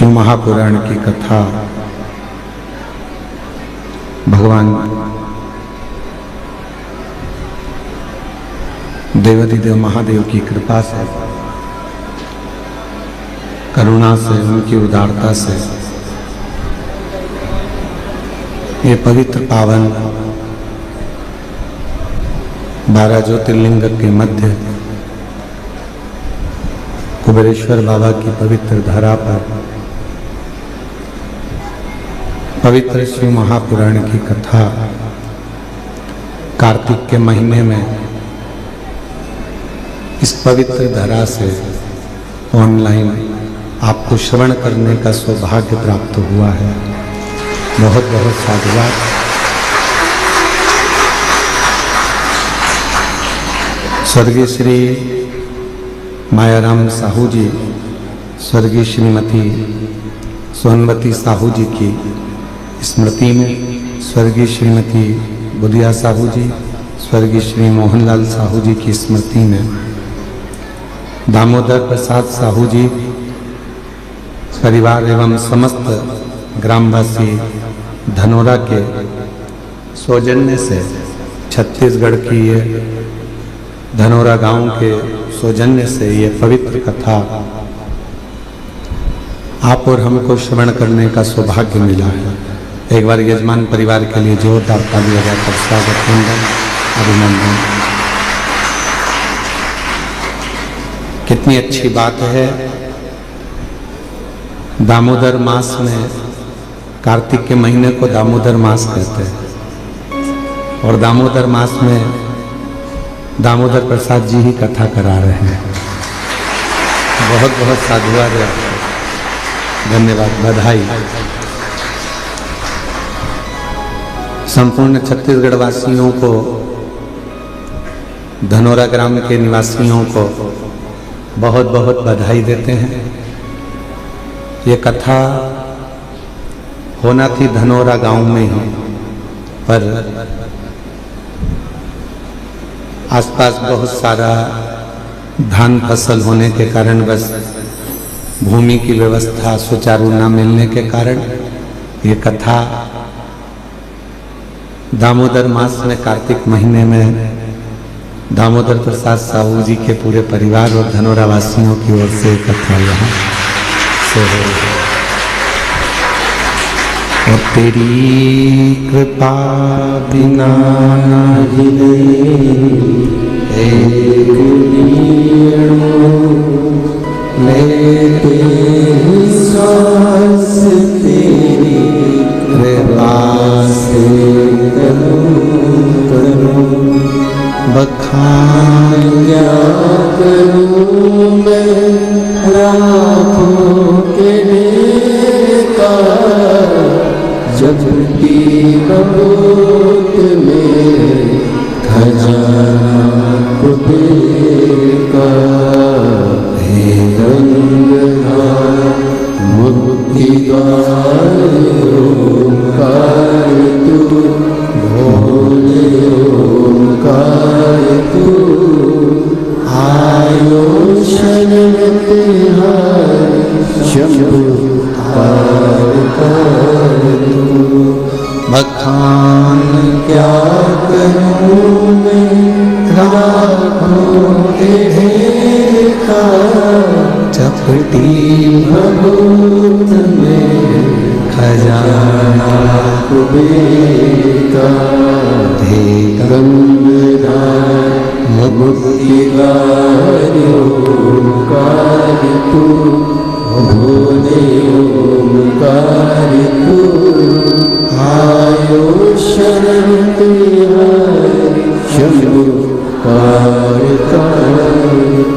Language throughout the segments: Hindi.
शिव महापुराण की कथा भगवान देवाधिदेव महादेव की कृपा से, करुणा से, उनकी उदारता से ये पवित्र पावन 12 ज्योतिर्लिंग के मध्य कुबेरेश्वर बाबा की पवित्र धरा पर पवित्र शिव महापुराण की कथा कार्तिक के महीने में इस पवित्र धरा से ऑनलाइन आपको श्रवण करने का सौभाग्य प्राप्त हुआ है। बहुत बहुत साधुवाद। स्वर्गीय श्री मायाराम साहू जी, स्वर्गीय श्रीमती सोनवती साहू जी की स्मृति में, स्वर्गीय श्रीमती बुधिया साहू जी, स्वर्गीय श्री मोहनलाल साहू जी की स्मृति में, दामोदर प्रसाद साहू जी परिवार एवं समस्त ग्रामवासी धनोरा के सौजन्य से, छत्तीसगढ़ की ये धनोरा गांव के सौजन्य से ये पवित्र कथा आप और हमको श्रवण करने का सौभाग्य मिला है। एक बार यजमान परिवार के लिए जोरदार ताली बजाकर स्वागत, वंदन, अभिनंदन। कितनी अच्छी बात है। दामोदर मास में, कार्तिक के महीने को दामोदर मास कहते हैं और दामोदर मास में दामोदर प्रसाद जी ही कथा करा रहे हैं। बहुत बहुत साधुवाद है, धन्यवाद, बधाई। संपूर्ण छत्तीसगढ़ वासियों को, धनोरा ग्राम के निवासियों को बहुत बहुत बधाई देते हैं। ये कथा होना थी धनोरा गांव में ही, पर आसपास बहुत सारा धान फसल होने के कारण, बस भूमि की व्यवस्था सुचारू न मिलने के कारण ये कथा दामोदर मास में, कार्तिक महीने में दामोदर प्रसाद साहू जी के पूरे परिवार और धनोरा वासियों की ओर से कथा यहाँ से हो रही है। और तेरी कृपा बिना हिले एक लेते सांस तेरी कृपा से करूं बखान क्या करूं मैं राखों के नेका, जब की कबूत में खजाना कुबेर का, हे गंगाधर मुक्ति द्वार ओंकार तू, भोले ओंकार तू, आयो शरण तिहारी शंभु बखान क्या करूं मैं राखों तेरे का, चपटी भभूत में खजाना कुबेर का, हे गंगाधर मुक्ति द्वार ओंकार तू, भोले ओंकार तू, आयो शरण तिहारी शंभु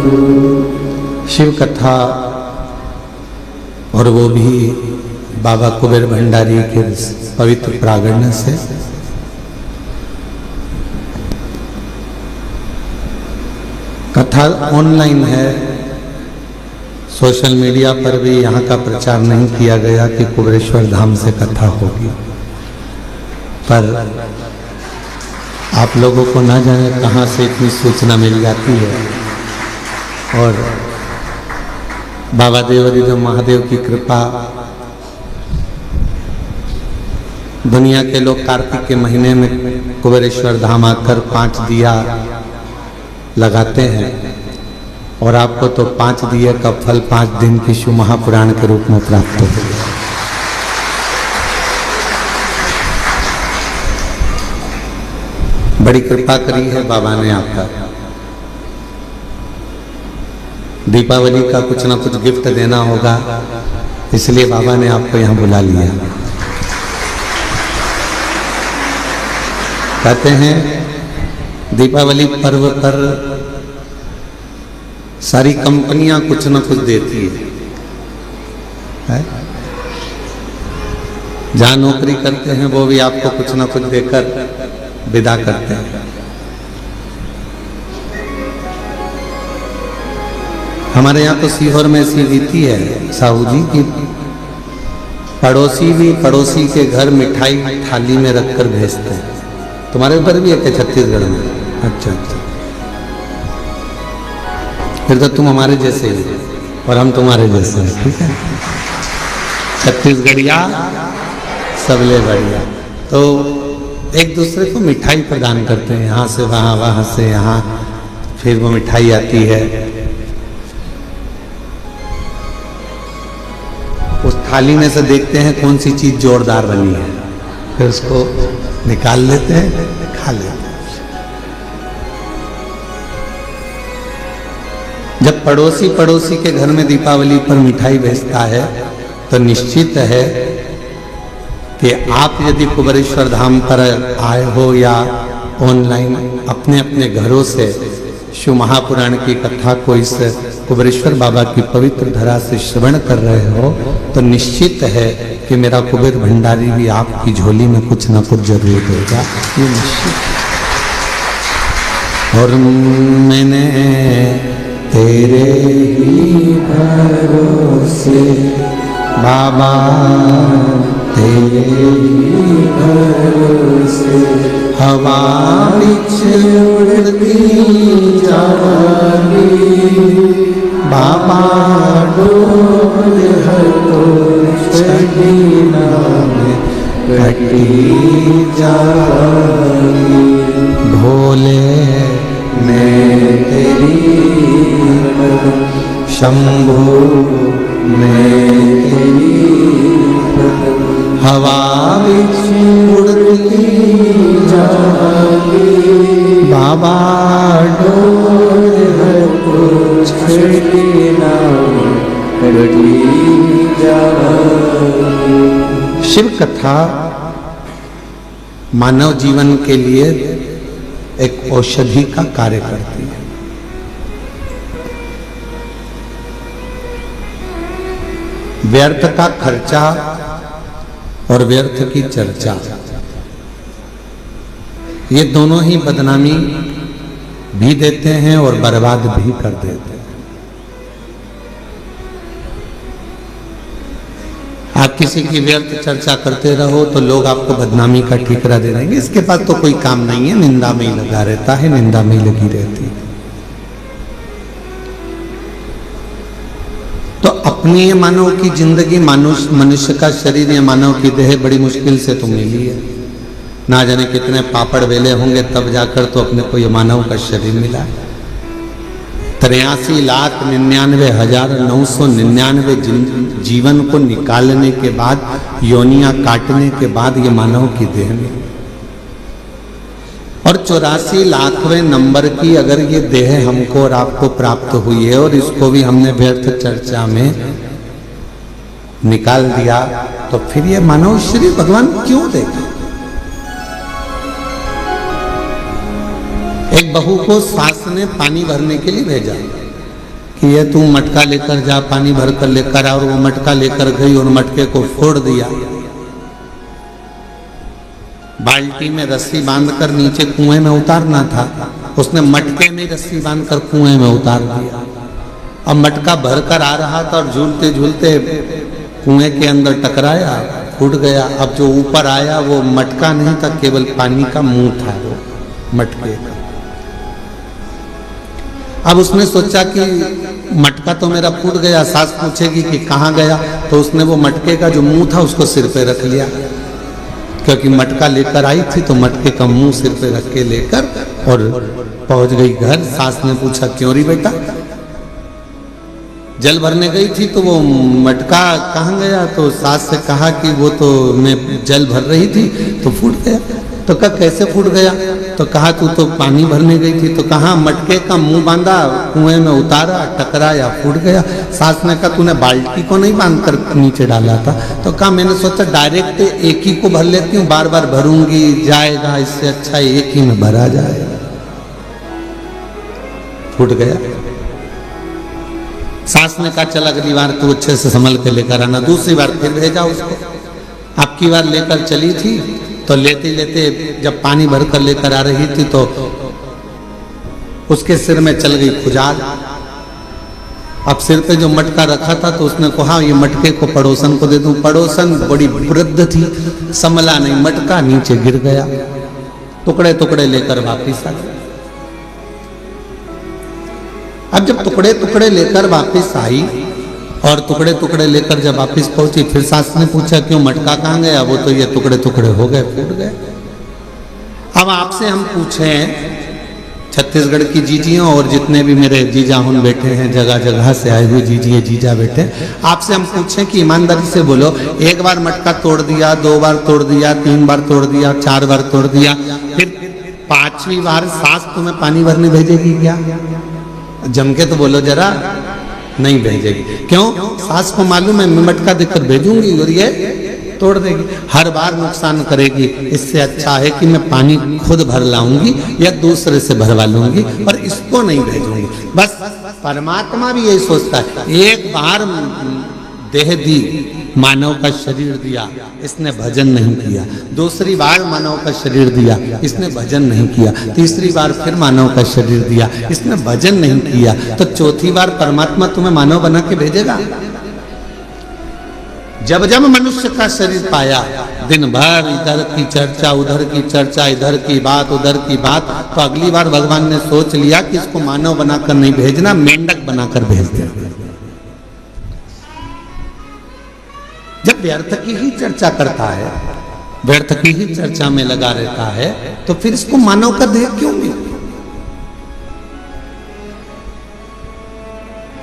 तू। शिव कथा, और वो भी बाबा कुबेर भंडारी के पवित्र प्रागण्य से। कथा ऑनलाइन है, सोशल मीडिया पर भी यहाँ का प्रचार नहीं किया गया कि कुबेरेश्वर धाम से कथा होगी, पर आप लोगों को ना जाने कहाँ से इतनी सूचना मिल जाती है। और बाबा देवरिदेव महादेव की कृपा, दुनिया के लोग कार्तिक के महीने में कुबेरेश्वर धाम आकर 5 दिया लगाते हैं और आपको तो 5 दिए का फल 5 दिन की शिव महापुराण के रूप में प्राप्त हो गया। बड़ी कृपा करी है बाबा ने आपका। दीपावली का कुछ ना कुछ गिफ्ट देना होगा, इसलिए बाबा ने आपको यहाँ बुला लिया। कहते हैं दीपावली पर्व पर सारी कंपनियां कुछ ना कुछ देती है? जहां नौकरी करते हैं वो भी आपको कुछ ना कुछ देकर विदा करते हैं। हमारे यहाँ तो सीहोर में ऐसी रीति है साहू जी की, पड़ोसी भी पड़ोसी के घर मिठाई थाली में रखकर भेजते हैं। तुम्हारे ऊपर भी है छत्तीसगढ़ में? अच्छा अच्छा, फिर तो तुम हमारे जैसे ही और हम तुम्हारे जैसे हैं, ठीक है। छत्तीसगढ़िया सबले बढ़िया। तो एक दूसरे को मिठाई प्रदान करते हैं, यहाँ से वहाँ, वहाँ से यहाँ, फिर वो मिठाई आती है। उस थाली में से देखते हैं कौन सी चीज जोरदार बनी है, फिर उसको निकाल लेते हैं, खा लेते हैं। जब पड़ोसी पड़ोसी के घर में दीपावली पर मिठाई भेजता है तो निश्चित है कि आप यदि कुबेरेश्वर धाम पर आए हो या ऑनलाइन अपने अपने घरों से शिव महापुराण की कथा को इस कुबेरेश्वर बाबा की पवित्र धरा से श्रवण कर रहे हो, तो निश्चित है कि मेरा कुबेर भंडारी भी आपकी झोली में कुछ ना कुछ जरूर देगा, ये निश्चित। और मैंने तेरे ही भरोसे बाबा, तेरे ही भरोसे हवा बिच उड़ती जागी, बाबा डोल हर तो छड़ी नाम कटी जागी। भोले मैं तेरी शंभो मैं तेरी हवा बिच उड़ती जागी, बाबा डोल हर को छड़ी नाम कटी जागी। शिव कथा मानव जीवन के लिए एक औषधि का कार्य करती है। व्यर्थ का खर्चा और व्यर्थ की चर्चा, ये दोनों ही बदनामी भी देते हैं और बर्बाद भी कर देते हैं। आप किसी की व्यर्थ चर्चा करते रहो तो लोग आपको बदनामी का ठिकरा दे देंगे, इसके पास तो कोई काम नहीं है, निंदा में ही लगा रहता है, निंदा में ही लगी रहती है। तो अपनी ये मानव की जिंदगी, मनुष्य का शरीर, ये मानव की देह बड़ी मुश्किल से तो मिली है। ना जाने कितने पापड़ वेले होंगे तब जाकर तो अपने को ये मानव का शरीर मिला है। 83,99,999 जीवन को निकालने के बाद, योनियां काटने के बाद ये मानव की देह में, और 84 लाखवें नंबर की अगर ये देह हमको और आपको प्राप्त हुई है और इसको भी हमने व्यर्थ चर्चा में निकाल दिया, तो फिर ये मानव शरीर भगवान क्यों देगा? एक बहू को सास ने पानी भरने के लिए भेजा कि ये तू मटका लेकर जा, पानी भर कर लेकर आ, और वो मटका लेकर गई और मटके को फोड़ दिया। बाल्टी में रस्सी बांधकर नीचे कुएं में उतारना था, उसने मटके में रस्सी बांधकर कुएं में उतार दिया। अब मटका भरकर आ रहा था और झूलते झूलते कुएं के अंदर टकराया, फूट गया। अब जो ऊपर आया वो मटका नहीं था, केवल पानी का मुंह था वो मटके का। अब उसने सोचा कि मटका तो मेरा फूट गया, सास पूछेगी कि कहाँ गया, तो उसने वो मटके का जो मुंह था उसको सिर पे रख लिया, क्योंकि मटका लेकर आई थी तो मटके का मुंह सिर पे रख के लेकर और पहुंच गई घर। सास ने पूछा क्यों री बेटा? जल भरने गई थी तो वो मटका कहाँ गया? तो सास से कहा कि वो तो मैं जल भर रही थी तो फूट गया। तो कहा कैसे फूट गया? तो कहा तू तो पानी भरने गई थी। तो कहा मटके का मुंह बांधा, कुएं में उतारा, टकराया, फूट गया। सास ने कहा तूने बाल्टी को नहीं बांध कर नीचे डाला था? तो कहा मैंने सोचा डायरेक्ट एक ही को भर लेती हूँ, बार बार भरूंगी जाएगा, इससे अच्छा एक ही में भरा जाए। फूट गया। सास ने कहा चल अगली बार तू अच्छे से संभल के लेकर आना। दूसरी बार फिर भेजा उसको। अब की बार लेकर चली थी तो लेते लेते जब पानी भर कर लेकर आ रही थी तो उसके सिर में चल गई खुजाल। अब सिर पे जो मटका रखा था तो उसने कहा ये मटके को पड़ोसन को दे दूं। पड़ोसन बड़ी वृद्ध थी, संभला नहीं, मटका नीचे गिर गया, टुकड़े टुकड़े लेकर वापिस आ गए। अब जब टुकड़े टुकड़े लेकर वापिस आई और टुकड़े टुकड़े लेकर जब वापिस पहुंची, फिर सास ने पूछा क्यों मटका कहाँ गया? वो तो ये टुकड़े टुकड़े हो गए, फूट गए। अब आपसे हम पूछें, छत्तीसगढ़ की जीजियों और जितने भी मेरे जीजा हुन बैठे हैं, जगह जगह से आए हुए जीजिए जीजा बैठे, आपसे हम पूछें कि ईमानदारी से बोलो, एक बार मटका तोड़ दिया, 2 बार तोड़ दिया, 3 बार तोड़ दिया, 4 बार तोड़ दिया, फिर 5वीं बार सास तुम्हें पानी भरने भेजेगी क्या? जम के तो बोलो जरा, नहीं भेजेगी। क्यों? सास को मालूम है मैं मटका देकर भेजूंगी और ये तोड़ देगी, हर बार नुकसान करेगी। इससे अच्छा है कि मैं पानी खुद भर लाऊंगी या दूसरे से भरवा लूंगी और इसको नहीं भेजूंगी। बस परमात्मा भी यही सोचता है, एक बार देह दी, मानव का शरीर दिया, इसने भजन नहीं किया। दूसरी बार मानव का शरीर दिया, इसने भजन नहीं किया। तीसरी बार फिर मानव का शरीर दिया, इसने भजन नहीं किया। तो चौथी बार परमात्मा तुम्हें मानव बना के भेजेगा। जब जब मनुष्य का शरीर पाया, दिन भर इधर की चर्चा, उधर की चर्चा, इधर की बात, उधर की बात, तो अगली बार भगवान ने सोच लिया कि इसको मानव बनाकर नहीं भेजना, मेंढक बनाकर भेज देना। जब व्यर्थ की ही चर्चा करता है, व्यर्थ की ही चर्चा में लगा रहता है, तो फिर इसको मानव का देह क्यों मिला?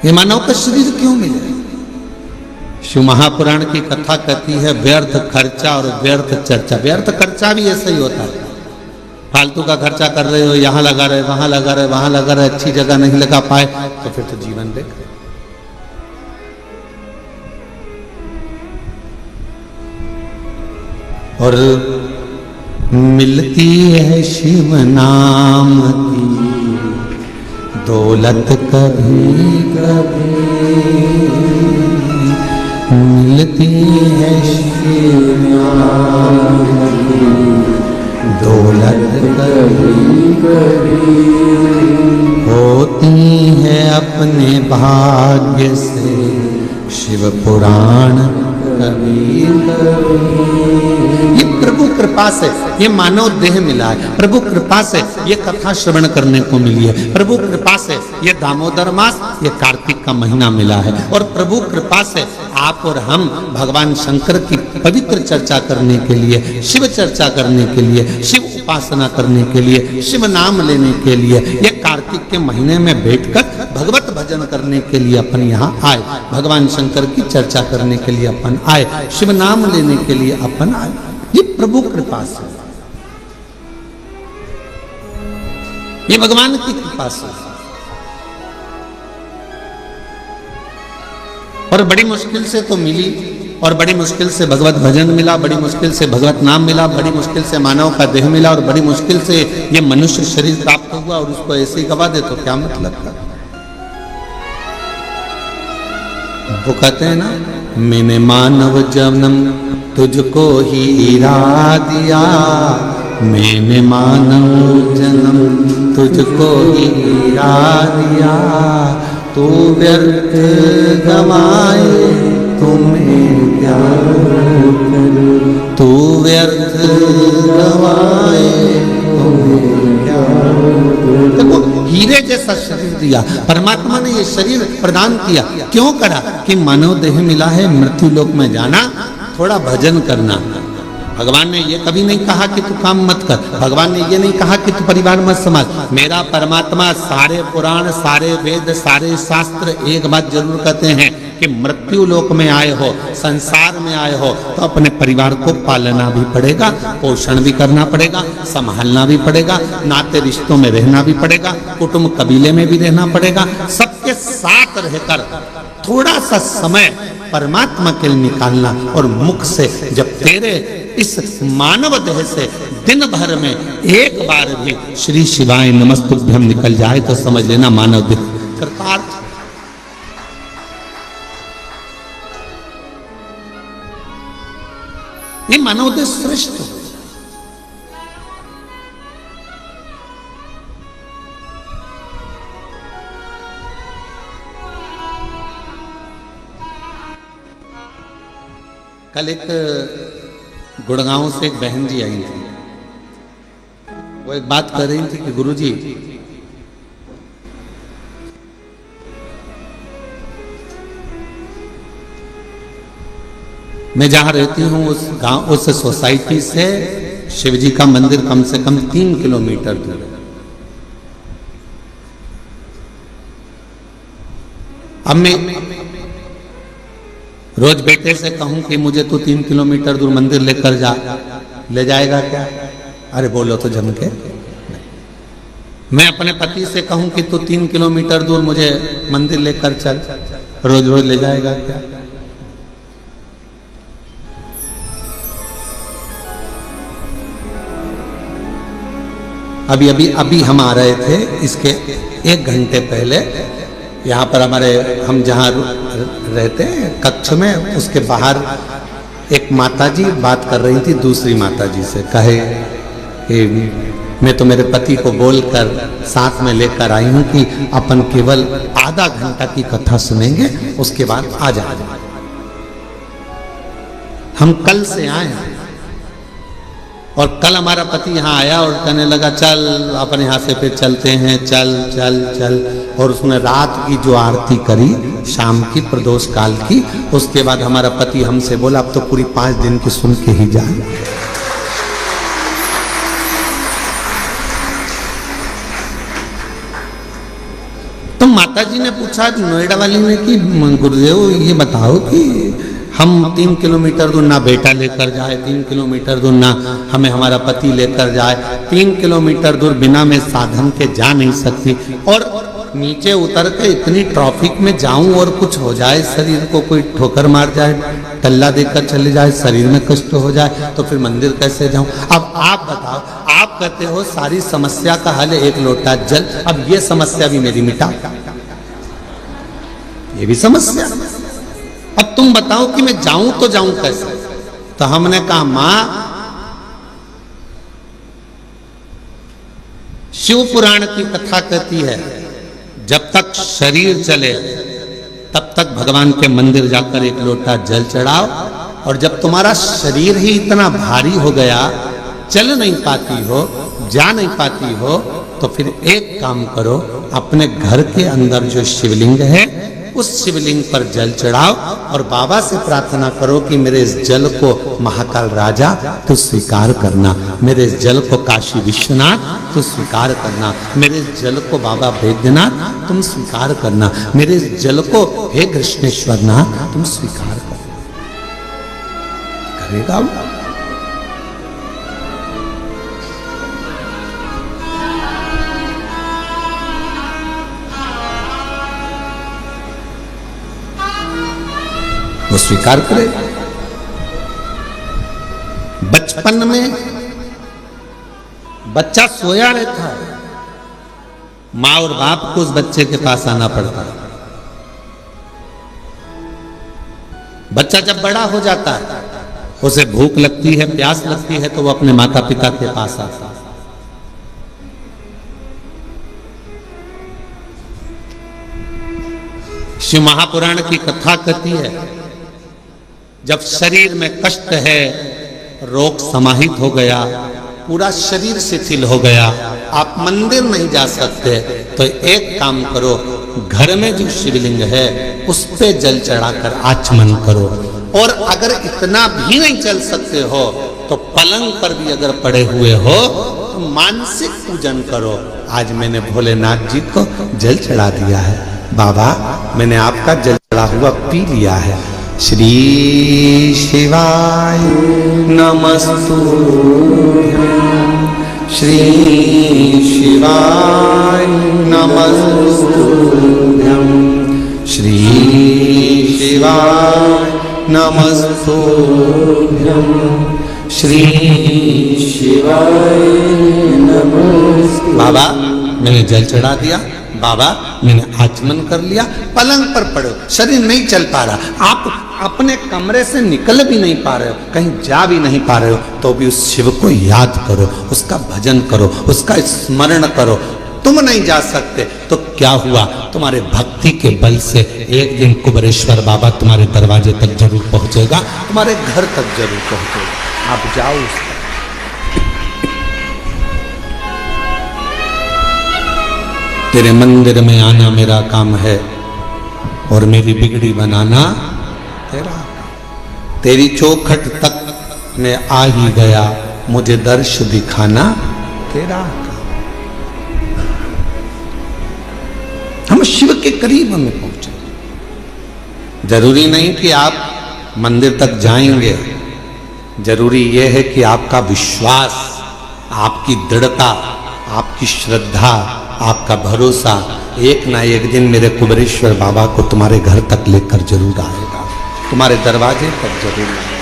ये मानव का शरीर क्यों मिले? शिव महापुराण की कथा कहती है व्यर्थ खर्चा और व्यर्थ चर्चा। व्यर्थ खर्चा भी ऐसा ही होता है, फालतू का खर्चा कर रहे हो, यहाँ लगा रहे, वहां लगा रहे, वहां लगा रहे, अच्छी जगह नहीं लगा पाए तो फिर तो जीवन बेकार। और मिलती है शिव नाम की दौलत कभी कभी, मिलती है शिव नाम की दौलत कभी कभी, होती है अपने भाग्य से शिव पुराण कभी कभी। ये प्रभु कृपा से ये मानव देह मिला है, प्रभु कृपा से ये कथा श्रवण करने को मिली है, प्रभु कृपा से ये दामोदर मास, ये कार्तिक का महीना मिला है, और प्रभु कृपा से आप और हम भगवान शंकर की पवित्र चर्चा करने के लिए, शिव चर्चा करने के लिए, शिव उपासना करने के लिए, शिव नाम लेने के लिए, ये कार्तिक के महीने में बैठकर भगवत भजन करने के लिए अपन यहाँ आए, भगवान शंकर की चर्चा करने के लिए अपन आए, शिव नाम लेने के लिए अपन आए। ये प्रभु कृपा से, ये भगवान की कृपा से। और बड़ी मुश्किल से तो मिली, और बड़ी मुश्किल से भगवत भजन मिला, बड़ी मुश्किल से भगवत नाम मिला, बड़ी मुश्किल से मानव का देह मिला, और बड़ी मुश्किल से ये मनुष्य शरीर प्राप्त हुआ, और उसको ऐसे ही गवा दे तो क्या मतलब का? वो कहते हैं ना, मैंने मानव जन्म तुझको ही इरा दिया, मैंने मानव जन्म तुझको ही इरा दिया, तू व्यर्थ गवाए तुम्हें क्या करूं, तू व्यर्थ गवाए तुम्हें क्या करूं। देखो हीरे जैसा शरीर दिया। परमात्मा ने ये शरीर प्रदान किया, क्यों करा? कि मानव देह मिला है, मृत्यु लोक में जाना, थोड़ा भजन करना। भगवान ने ये कभी नहीं कहा कि तू काम मत कर, भगवान ने ये नहीं कहा कि तू परिवार मत संभाल। मेरा परमात्मा सारे पुराण, सारे वेद, सारे शास्त्र एक बात जरूर कहते हैं कि मृत्यु लोक में आए हो, संसार में आए हो, तो अपने परिवार को पालना भी पड़ेगा, पोषण भी करना पड़ेगा, संभालना भी पड़ेगा, नाते रिश्तों में रहना भी पड़ेगा, कुटुंब कबीले में भी रहना पड़ेगा। सबके साथ रहकर थोड़ा सा समय परमात्मा के लिए निकालना, और मुख से जब तेरे इस मानव देह से दिन भर में एक बार भी श्री शिवाय नमस्तुभ्यम निकल जाए तो समझ लेना मानव देह कृतार्थ। ये मानव देह श्रेष्ठ। कल एक गुड़गांव से एक बहन जी आई थी, वो एक बात कर रही थी कि गुरुजी, मैं जहां रहती हूं उस गांव, उस सोसाइटी से शिवजी का मंदिर कम से कम 3 किलोमीटर दूर है। अब मैं रोज बेटे से कहूं कि मुझे तो 3 किलोमीटर दूर मंदिर लेकर जा, ले जाएगा क्या? अरे बोलो तो जम के। मैं अपने पति से कहूं कि तू 3 किलोमीटर दूर मुझे मंदिर लेकर चल, रोज रोज ले जाएगा क्या? अभी हम आ रहे थे, इसके 1 घंटे पहले यहाँ पर हमारे, हम जहाँ रहते हैं कक्ष में, उसके बाहर एक माताजी बात कर रही थी दूसरी माताजी से। कहे कि मैं तो मेरे पति को बोलकर साथ में लेकर आई हूँ कि अपन केवल आधा घंटा की कथा सुनेंगे, उसके बाद आ जाएंगे। हम कल से आए हैं और कल हमारा पति यहाँ आया और कहने लगा चल अपन यहाँ से फिर चलते हैं, चल चल चल। और उसने रात की जो आरती करी शाम की प्रदोष काल की, उसके बाद हमारा पति हमसे बोला अब तो पूरी 5 दिन की सुन के ही जाए। तो माताजी ने पूछा नोएडा वाली ने कि गुरुदेव ये बताओ कि हम 3 किलोमीटर दूर ना बेटा लेकर जाए, 3 किलोमीटर दूर ना हमें हमारा पति लेकर जाए, 3 किलोमीटर दूर बिना मैं साधन के जा नहीं सकती, और नीचे उतर के इतनी ट्रैफिक में जाऊं और कुछ हो जाए, शरीर को कोई ठोकर मार जाए, टल्ला देकर चले जाए, शरीर में कष्ट हो जाए, तो फिर मंदिर कैसे जाऊं? अब आप बताओ, आप कहते हो सारी समस्या का हल 1 लोटा जल। अब ये समस्या भी मेरी मिटा, ये भी समस्या। अब तुम बताओ कि मैं जाऊं तो जाऊं कैसे? तो हमने कहा मां, शिव पुराण की कथा कहती है जब तक शरीर चले तब तक भगवान के मंदिर जाकर 1 लोटा जल चढ़ाओ, और जब तुम्हारा शरीर ही इतना भारी हो गया, चल नहीं पाती हो, जा नहीं पाती हो, तो फिर एक काम करो, अपने घर के अंदर जो शिवलिंग है उस शिवलिंग पर जल चढ़ाओ और बाबा से प्रार्थना करो कि मेरे इस जल को महाकाल राजा तू स्वीकार करना, मेरे इस जल को काशी विश्वनाथ तू स्वीकार करना, मेरे इस जल को बाबा वैद्यनाथ तुम स्वीकार करना, मेरे इस जल को हे कृष्णेश्वर नाथ तुम स्वीकार करना। करेगा वो, स्वीकार करे। बचपन में बच्चा सोया रहता है, माँ और बाप को उस बच्चे के पास आना पड़ता है। बच्चा जब बड़ा हो जाता है, उसे भूख लगती है, प्यास लगती है, तो वो अपने माता पिता के पास आता है। शिव महापुराण की कथा कहती है जब शरीर में कष्ट है, रोग समाहित हो गया, पूरा शरीर शिथिल हो गया, आप मंदिर नहीं जा सकते, तो एक काम करो, घर में जो शिवलिंग है उस पे जल चढ़ाकर आचमन करो। और अगर इतना भी नहीं चल सकते हो तो पलंग पर भी अगर पड़े हुए हो तो मानसिक पूजन करो। आज मैंने भोलेनाथ जी को जल चढ़ा दिया है, बाबा मैंने आपका जल चढ़ा हुआ पी लिया है। श्री शिवाय नमस्तुभ्यं, श्री शिवाय नमस्तुभ्यं, श्री शिवाय नमस्तुभ्यं, श्री शिवाय नमस्तुभ्यं। बाबा मैंने जल चढ़ा दिया, बाबा मैंने आचमन कर लिया, पलंग पर पड़ो, शरीर नहीं चल पा रहा, आप अपने कमरे से निकल भी नहीं पा रहे हो, कहीं जा भी नहीं पा रहे हो, तो भी उस शिव को याद करो, उसका भजन करो, उसका स्मरण करो। तुम नहीं जा सकते तो क्या हुआ, तुम्हारे भक्ति के बल से एक दिन कुबेरेश्वर बाबा तुम्हारे दरवाजे तक जरूर पहुंचेगा, तुम्हारे घर तक जरूर पहुंचेगा। आप जाओ उसका। तेरे मंदिर में आना मेरा काम है और मेरी बिगड़ी बनाना तेरा काम। तेरी चौखट तक मैं आ ही गया, मुझे दर्श दिखाना तेरा काम। हम शिव के करीब हमें पहुंचे। जरूरी नहीं कि आप मंदिर तक जाएंगे, जरूरी यह है कि आपका विश्वास, आपकी दृढ़ता, आपकी श्रद्धा, आपका भरोसा एक ना एक दिन मेरे कुबेरेश्वर बाबा को तुम्हारे घर तक लेकर जरूर आएगा, तुम्हारे दरवाजे तक जरूर आएगा।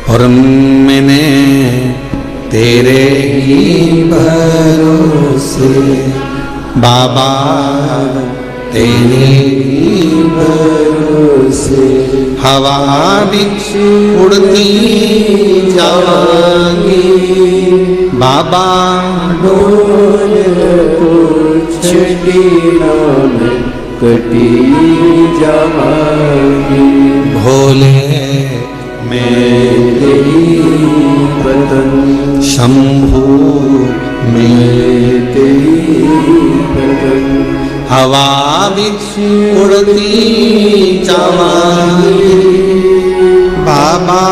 और मैंने तेरे ही भरोसे बाबा, तेरे ही भरोसे हवा बिच उड़ती जाएंगी, बाबा डोल को छड़ी नाम कटी जाएंगी। भोले मैं तेरी बदन, शंभू मैं तेरी बदन, हवा बिच उड़ती जाएंगी, बाबा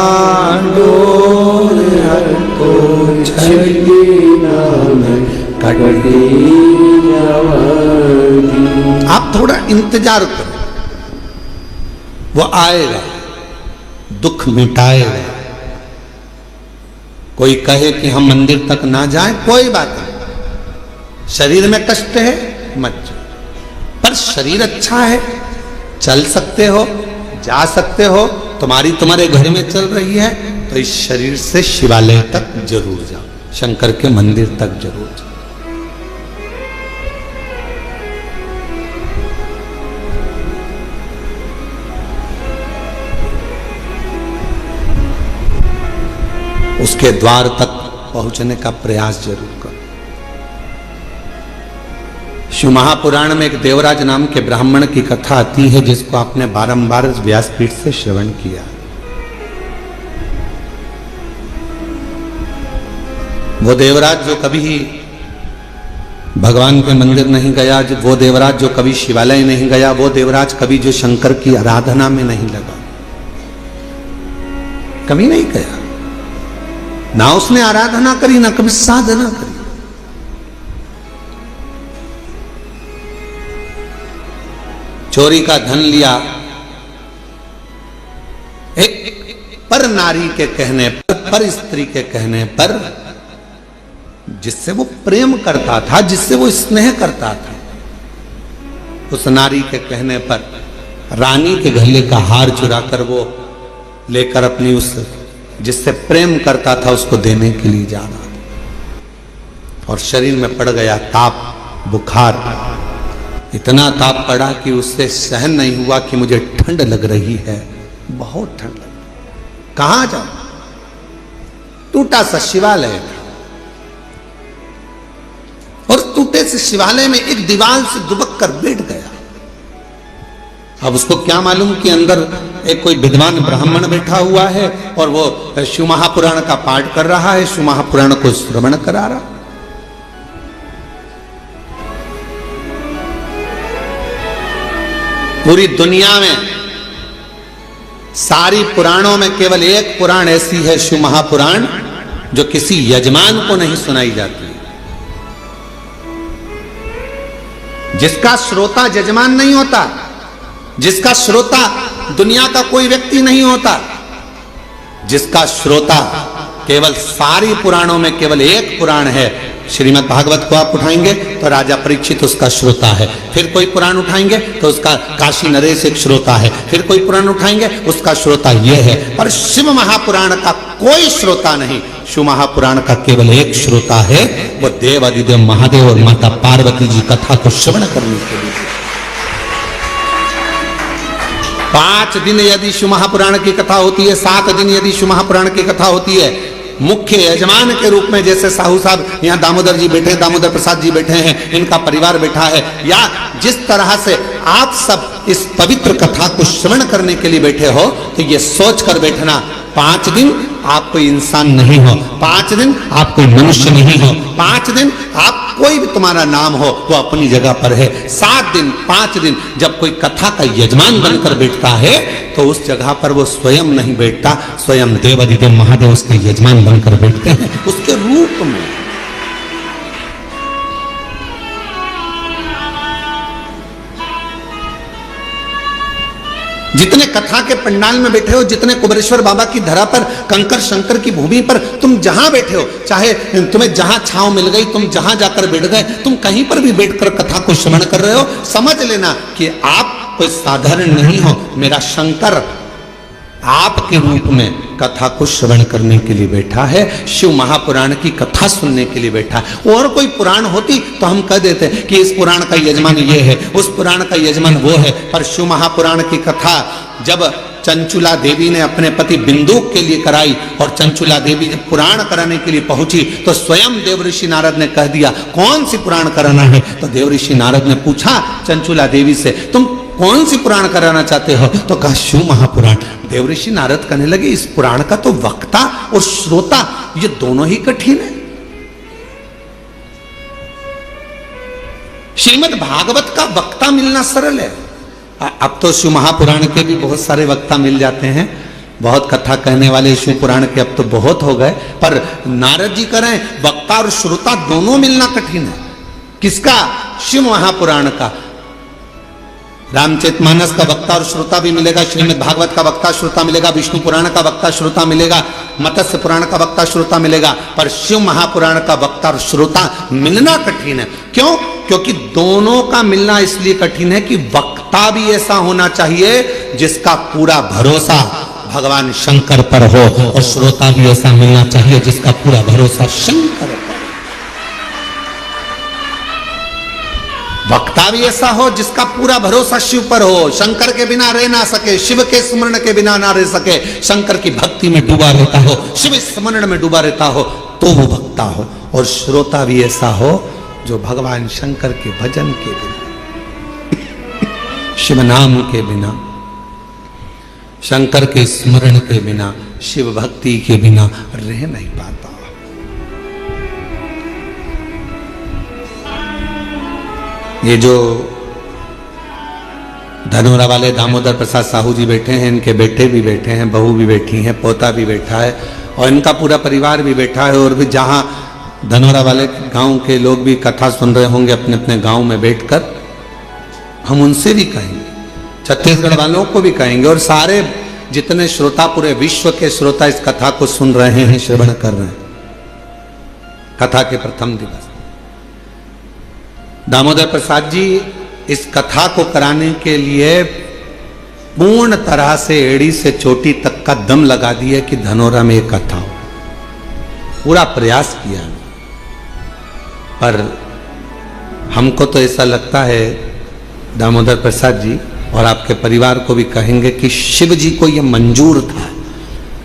डोल को छड़ी नाम कटी जाएंगी। आप थोड़ा इंतजार करो, वो आएगा, दुख मिटाएगा। कोई कहे कि हम मंदिर तक ना जाएं, कोई बात नहीं, शरीर में कष्ट है मत जाओ, पर शरीर अच्छा है, चल सकते हो, जा सकते हो, तुम्हारे घर में चल रही है, तो इस शरीर से शिवालय तक जरूर जाओ, शंकर के मंदिर तक जरूर जाओ। उसके द्वार तक पहुंचने का प्रयास जरूर करो। शिव महापुराण में एक देवराज नाम के ब्राह्मण की कथा आती है, जिसको आपने बारंबार व्यासपीठ से श्रवण किया। वो देवराज जो कभी भगवान के मंदिर नहीं गया, वो देवराज जो कभी शिवालय नहीं गया, वो देवराज कभी जो शंकर की आराधना में नहीं लगा, कभी नहीं गया, ना उसने आराधना करी, ना कभी साधना करी। चोरी का धन लिया, एक पर नारी के कहने पर स्त्री के कहने पर, जिससे वो प्रेम करता था, जिससे वो स्नेह करता था, उस नारी के कहने पर रानी के गले का हार चुराकर वो लेकर अपनी उस जिससे प्रेम करता था उसको देने के लिए जा रहा था, और शरीर में पड़ गया ताप, बुखार। इतना ताप पड़ा कि उससे सहन नहीं हुआ कि मुझे ठंड लग रही है, बहुत ठंड लग रही। कहां जाऊं? टूटा सा शिवालय था, और टूटे से शिवालय में एक दीवार से दुबक कर बैठ गया। अब उसको क्या मालूम कि अंदर एक कोई विद्वान ब्राह्मण बैठा हुआ है और वो शिव महापुराण का पाठ कर रहा है, शिव महापुराण को श्रवण करा रहा। पूरी दुनिया में सारी पुराणों में केवल एक पुराण ऐसी है, शिव महापुराण, जो किसी यजमान को नहीं सुनाई जाती, जिसका श्रोता यजमान नहीं होता, जिसका श्रोता दुनिया का कोई व्यक्ति नहीं होता, जिसका श्रोता केवल सारी पुराणों में केवल एक पुराण है। श्रीमद् भागवत को आप उठाएंगे तो राजा परीक्षित उसका श्रोता है, फिर कोई पुराण उठाएंगे तो उसका काशी नरेश एक श्रोता है, फिर कोई पुराण उठाएंगे उसका श्रोता यह है, पर शिव महापुराण का कोई श्रोता नहीं। शिव महापुराण का केवल एक श्रोता है, वो देव अधिदेव महादेव और माता पार्वती जी कथा को श्रवण करने के लिए 5 दिन यदि शिव महापुराण की कथा होती है, 7 दिन यदि शिव महापुराण की कथा होती है, मुख्य यजमान के रूप में जैसे साहू साहब यहाँ दामोदर जी बैठे, दामोदर प्रसाद जी बैठे हैं, इनका परिवार बैठा है, या जिस तरह से आप सब इस पवित्र कथा को श्रवण करने के लिए बैठे हो, तो ये सोच कर बैठना 5 दिन आप कोई इंसान नहीं हो, 5 दिन आप कोई मनुष्य नहीं हो, 5 दिन आप कोई भी तुम्हारा नाम हो वो अपनी जगह पर है। 7 दिन 5 दिन जब कोई कथा का यजमान बनकर बैठता है तो उस जगह पर वो स्वयं नहीं बैठता, स्वयं देवाधिदेव महादेव उसके यजमान बनकर बैठते हैं उसके रूप में। जितने कथा के पंडाल में बैठे हो, जितने कुबेरेश्वर बाबा की धरा पर, कंकर शंकर की भूमि पर तुम जहां बैठे हो, चाहे तुम्हें जहां छांव मिल गई, तुम जहां जाकर बैठ गए, तुम कहीं पर भी बैठकर कथा को श्रवण कर रहे हो, समझ लेना कि आप कोई साधारण नहीं हो। मेरा शंकर आपके रूप में कथा को श्रवण करने के लिए बैठा है, शिव महापुराण की कथा सुनने के लिए बैठा है। और कोई पुराण होती तो हम कह देते कि इस पुराण का यजमान ये है, उस पुराण का यजमान वो है, पर शिव महापुराण की कथा जब चंचुला देवी ने अपने पति बिंदुक के लिए कराई और चंचुला देवी जब पुराण कराने के लिए पहुंची तो स्वयं देवऋषि नारद ने कह दिया कौन सी पुराण कराना है। तो देवऋषि नारद ने पूछा चंचुला देवी से, तुम कौन सी पुराण कराना चाहते हो? तो कहा शिव महापुराण। देवऋषि नारद कहने लगे इस पुराण का तो वक्ता और श्रोता ये दोनों ही कठिन है। श्रीमद् भागवत का वक्ता मिलना सरल है। अब तो शिव महापुराण के भी बहुत सारे वक्ता मिल जाते हैं, बहुत कथा कहने वाले शिव पुराण के अब तो बहुत हो गए, पर नारद जी करें वक्ता और श्रोता दोनों मिलना कठिन है। किसका? शिव महापुराण का। रामचरितमानस का वक्ता और श्रोता भी मिलेगा, श्रीमद् भागवत का वक्ता श्रोता मिलेगा, विष्णु पुराण का वक्ता श्रोता मिलेगा, मत्स्य पुराण का वक्ता श्रोता मिलेगा, पर शिव महापुराण का वक्ता और श्रोता मिलना कठिन है। क्यों? क्योंकि दोनों का मिलना इसलिए कठिन है कि वक्ता भी ऐसा होना चाहिए जिसका पूरा भरोसा भगवान शंकर पर हो, और श्रोता भी ऐसा मिलना चाहिए जिसका पूरा भरोसा शंकर पर। वक्ता भी ऐसा हो जिसका पूरा भरोसा शिव पर हो, शंकर के बिना रह ना सके, शिव के स्मरण के बिना ना रह सके, शंकर की भक्ति में डूबा रहता हो, शिव स्मरण में डूबा रहता हो, तो वो वक्ता हो। और श्रोता भी ऐसा हो जो भगवान शंकर के भजन के बिना, शिव नाम के बिना, शंकर के स्मरण के बिना, शिव भक्ति के बिना रह नहीं पाता। ये जो धनोरा वाले दामोदर प्रसाद साहू जी बैठे हैं, इनके बेटे भी बैठे हैं, बहू भी बैठी हैं, पोता भी बैठा है और इनका पूरा परिवार भी बैठा है। और भी जहाँ धनोरा वाले गांव के लोग भी कथा सुन रहे होंगे अपने अपने गांव में बैठकर, हम उनसे भी कहेंगे, छत्तीसगढ़ वालों को भी कहेंगे, और सारे जितने श्रोता, पूरे विश्व के श्रोता इस कथा को सुन रहे हैं, श्रवण कर रहे हैं। कथा के प्रथम दिवस दामोदर प्रसाद जी इस कथा को कराने के लिए पूर्ण तरह से एड़ी से चोटी तक का दम लगा दिया कि धनोरा में एक कथा हो। पूरा प्रयास किया, पर हमको तो ऐसा लगता है दामोदर प्रसाद जी और आपके परिवार को भी कहेंगे कि शिव जी को यह मंजूर था।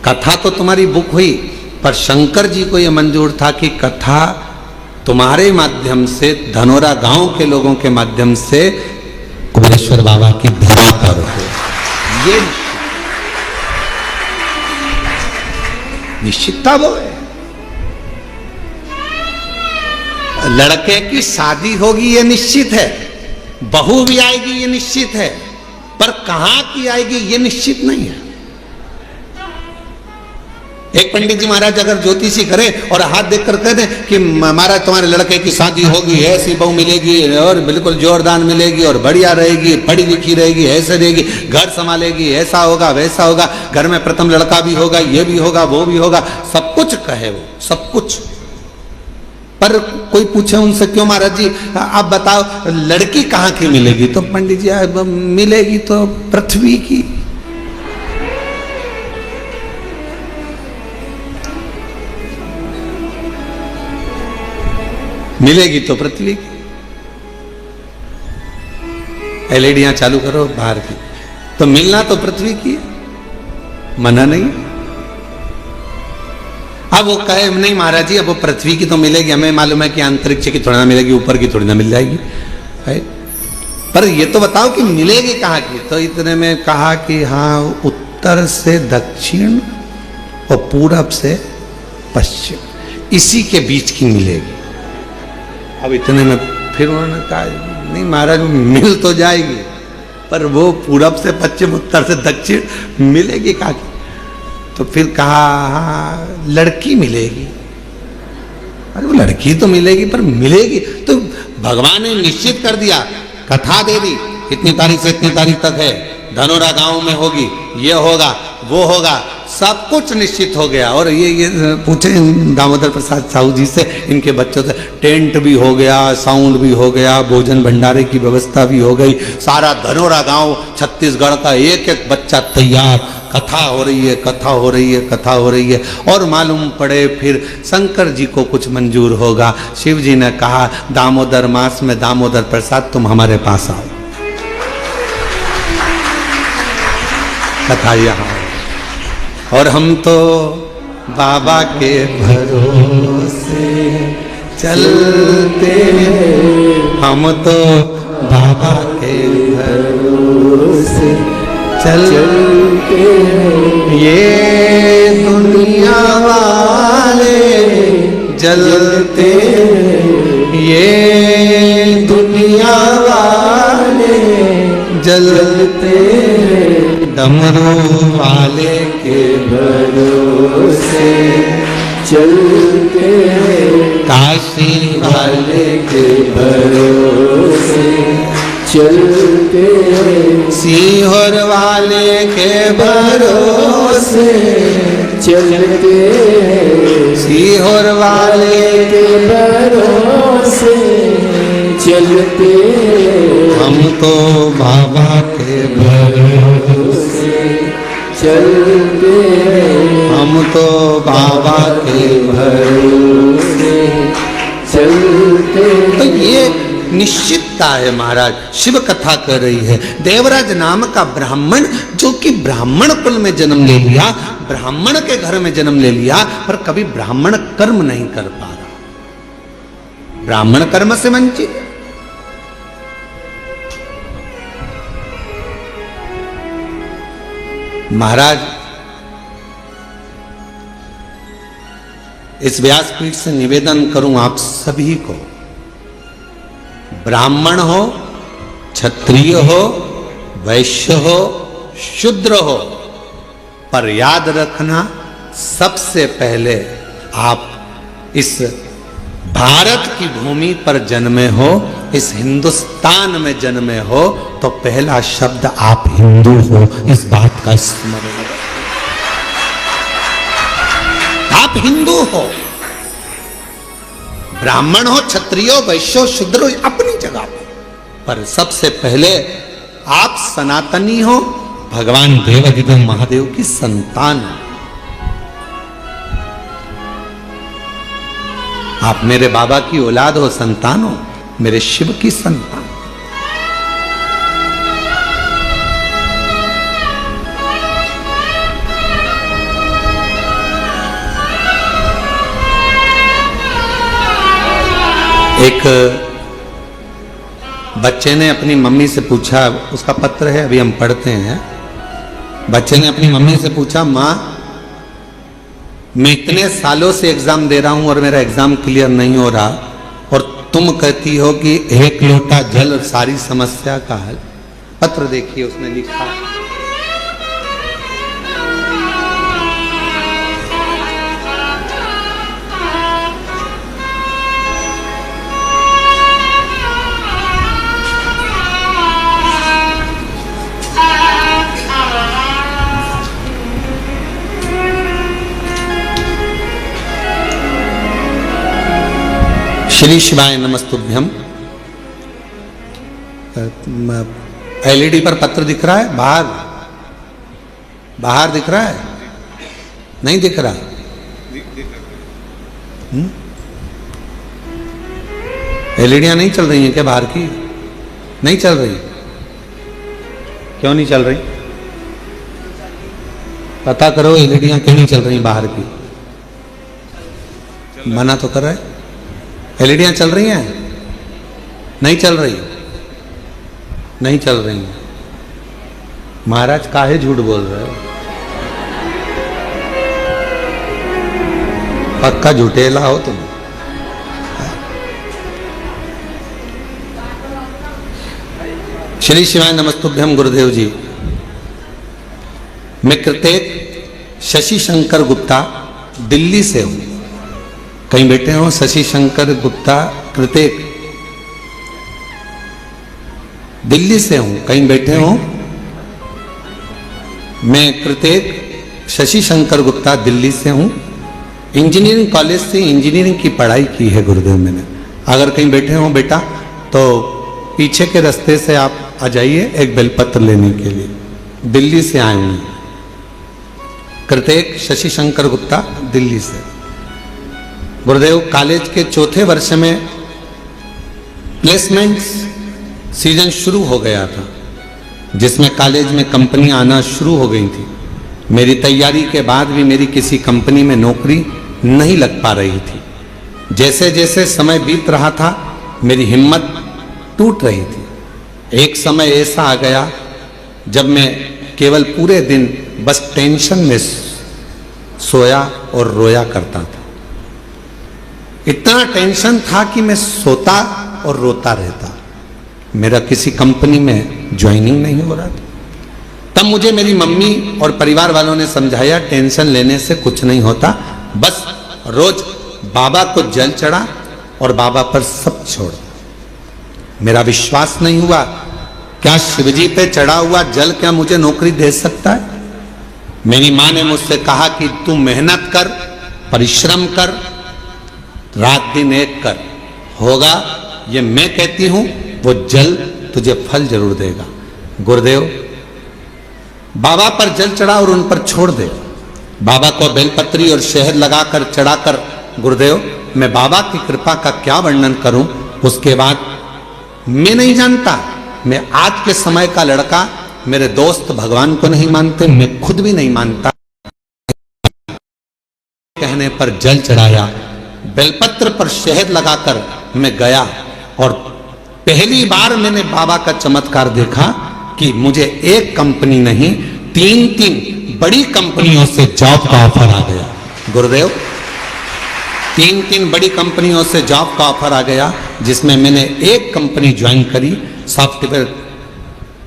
कथा तो तुम्हारी बुक हुई, पर शंकर जी को यह मंजूर था कि कथा तुम्हारे माध्यम से, धनोरा गांव के लोगों के माध्यम से कुबेरेश्वर बाबा की धरा पर हो। ये निश्चितता वो है। लड़के की शादी होगी ये निश्चित है, बहू भी आएगी ये निश्चित है, पर कहां की आएगी ये निश्चित नहीं है। एक पंडित जी महाराज अगर ज्योतिषी करे और हाथ देखकर कह दे कि महाराज तुम्हारे लड़के की शादी होगी, ऐसी बहू मिलेगी और बिल्कुल जोरदार मिलेगी और बढ़िया रहेगी, पढ़ी लिखी रहेगी, ऐसे रहेगी, घर संभालेगी, ऐसा होगा वैसा होगा, घर में प्रथम लड़का भी होगा, ये भी होगा वो भी होगा, सब कुछ कहे वो, सब कुछ। पर कोई पूछे उनसे क्यों महाराज जी आप बताओ लड़की कहाँ की मिलेगी, तो पंडित जी मिलेगी तो पृथ्वी की। मिलेगी तो पृथ्वी की। एलईडियां चालू करो बाहर की, तो मिलना तो पृथ्वी की है, मना नहीं। अब वो कहे नहीं महाराज जी अब वो पृथ्वी की तो मिलेगी, हमें मालूम है कि अंतरिक्ष की थोड़ी ना मिलेगी, ऊपर की थोड़ी ना मिल जाएगी है? पर ये तो बताओ कि मिलेगी कहाँ की। तो इतने में कहा कि हाँ उत्तर से दक्षिण और पूरब से पश्चिम, इसी के बीच की मिलेगी। अब इतने में फिर उन्होंने कहा नहीं महाराज मिल तो जाएगी, पर वो पूरब से पश्चिम उत्तर से दक्षिण मिलेगी कहाँ की। तो फिर कहा हाँ लड़की मिलेगी। अरे वो लड़की तो मिलेगी पर मिलेगी तो भगवान ने निश्चित कर दिया, कथा दे दी इतनी तारीख से इतनी तारीख तक है, धनोरा गांव में होगी, ये होगा वो होगा, सब कुछ निश्चित हो गया। और ये पूछे दामोदर प्रसाद साहू जी से, इनके बच्चों से, टेंट भी हो गया, साउंड भी हो गया, भोजन भंडारे की व्यवस्था भी हो गई, सारा धनोरा गांव छत्तीसगढ़ का एक एक बच्चा तैयार, कथा हो रही है, कथा हो रही है, कथा हो रही है। और मालूम पड़े फिर शंकर जी को कुछ मंजूर होगा। शिव जी ने कहा दामोदर मास में दामोदर प्रसाद तुम हमारे पास आओ, कथा यहाँ। और हम तो बाबा के भरोसे चलते हैं, हम तो बाबा के भरोसे चलते हैं, ये दुनिया वाले जलते हैं, ये दुनिया वाले जलते हैं, डमरू वाले के भरोसे चलते हैं, काशी वाले के भरोसे चलते हैं, सीहोर वाले के भरोसे चलते हैं, सीहोर वाले के भरोसे चलते हैं, हम तो बाबा के भरोसे चलते हैं, हम तो बाबा के भरोसे चलते हैं। तो ये निश्चितता है महाराज। शिव कथा कर रही है, देवराज नाम का ब्राह्मण जो कि ब्राह्मण कुल में जन्म ले लिया, ब्राह्मण के घर में जन्म ले लिया, पर कभी ब्राह्मण कर्म नहीं कर पा रहा, ब्राह्मण कर्म से वंचित। महाराज इस व्यासपीठ से निवेदन करूं आप सभी को, ब्राह्मण हो, क्षत्रिय हो, वैश्य हो, शूद्र हो, पर याद रखना सबसे पहले आप इस भारत की भूमि पर जन्मे हो, इस हिंदुस्तान में जन्मे हो, तो पहला शब्द आप हिंदू हो, इस बात का स्मरण रखें। आप हिंदू हो, ब्राह्मण हो, क्षत्रिय हो, वैश्य हो, शूद्र हो, अपनी जगह पर सबसे पहले आप सनातनी हो, भगवान देवाधिदेव महादेव की संतान हो। आप मेरे बाबा की औलाद हो, संतान हो, मेरे शिव की संतान। एक बच्चे ने अपनी मम्मी से पूछा, उसका पत्र है अभी हम पढ़ते हैं। बच्चे ने अपनी मम्मी से पूछा, माँ मैं इतने सालों से एग्जाम दे रहा हूं और मेरा एग्जाम क्लियर नहीं हो रहा, और तुम कहती हो कि एक लोटा जल सारी समस्या का हल। पत्र देखिए उसने लिखा, श्री शिवाय नमस्तुभ्यम। एलईडी पर पत्र दिख रहा है? बाहर बाहर दिख रहा है? नहीं दिख रहा? एलईडियां नहीं चल रही हैं क्या बाहर की? नहीं चल रही? क्यों नहीं चल रही? पता करो एलईडियां क्यों नहीं चल रही बाहर की। मना तो कर रहा है। एलईडियां चल रही हैं? नहीं चल रही? नहीं चल रही हैं। महाराज काहे झूठ बोल रहे हो? पक्का झूठेला हो तुम। श्री शिवाय नमस्तुभ्यम। गुरुदेव जी, मैं कृतेक शशि शंकर गुप्ता दिल्ली से हूं। कहीं बैठे हो? शशि शंकर गुप्ता कृतेक दिल्ली से हूं। कहीं बैठे हो? मैं कृतेक शशि शंकर गुप्ता दिल्ली से हूं। इंजीनियरिंग कॉलेज से इंजीनियरिंग की पढ़ाई की है गुरुदेव मैंने। अगर कहीं बैठे हो बेटा तो पीछे के रास्ते से आप आ जाइए एक बेलपत्र लेने के लिए। दिल्ली से आए हूं। कृतेक शशि शंकर गुप्ता दिल्ली से। गुरुदेव, कॉलेज के चौथे वर्ष में प्लेसमेंट सीजन शुरू हो गया था, जिसमें कॉलेज में कंपनी आना शुरू हो गई थी। मेरी तैयारी के बाद भी मेरी किसी कंपनी में नौकरी नहीं लग पा रही थी। जैसे जैसे समय बीत रहा था मेरी हिम्मत टूट रही थी। एक समय ऐसा आ गया जब मैं केवल पूरे दिन बस टेंशन में सोया और रोया करता था। इतना टेंशन था कि मैं सोता और रोता रहता। मेरा किसी कंपनी में ज्वाइनिंग नहीं हो रहा था। तब मुझे मेरी मम्मी और परिवार वालों ने समझाया, टेंशन लेने से कुछ नहीं होता, बस रोज बाबा को जल चढ़ा और बाबा पर सब छोड़। मेरा विश्वास नहीं हुआ, क्या शिवजी पे चढ़ा हुआ जल क्या मुझे नौकरी दे सकता है? मेरी माँ ने मुझसे कहा कि तू मेहनत कर, परिश्रम कर, रात दिन एक कर, होगा। ये मैं कहती हूं, वो जल तुझे फल जरूर देगा। गुरुदेव, बाबा पर जल चढ़ा और उन पर छोड़ दे। बाबा को बेलपत्री और शहद लगाकर चढ़ाकर, गुरुदेव मैं बाबा की कृपा का क्या वर्णन करूं। उसके बाद मैं नहीं जानता, मैं आज के समय का लड़का, मेरे दोस्त भगवान को नहीं मानते, मैं खुद भी नहीं मानता। कहने पर जल चढ़ाया, बेलपत्र पर शहद लगाकर मैं गया और पहली बार मैंने बाबा का चमत्कार देखा कि मुझे एक कंपनी नहीं, तीन बड़ी कंपनियों से जॉब का ऑफर आ गया। गुरुदेव, तीन बड़ी कंपनियों से जॉब का ऑफर आ गया, जिसमें मैंने एक कंपनी ज्वाइन करी सॉफ्टवेयर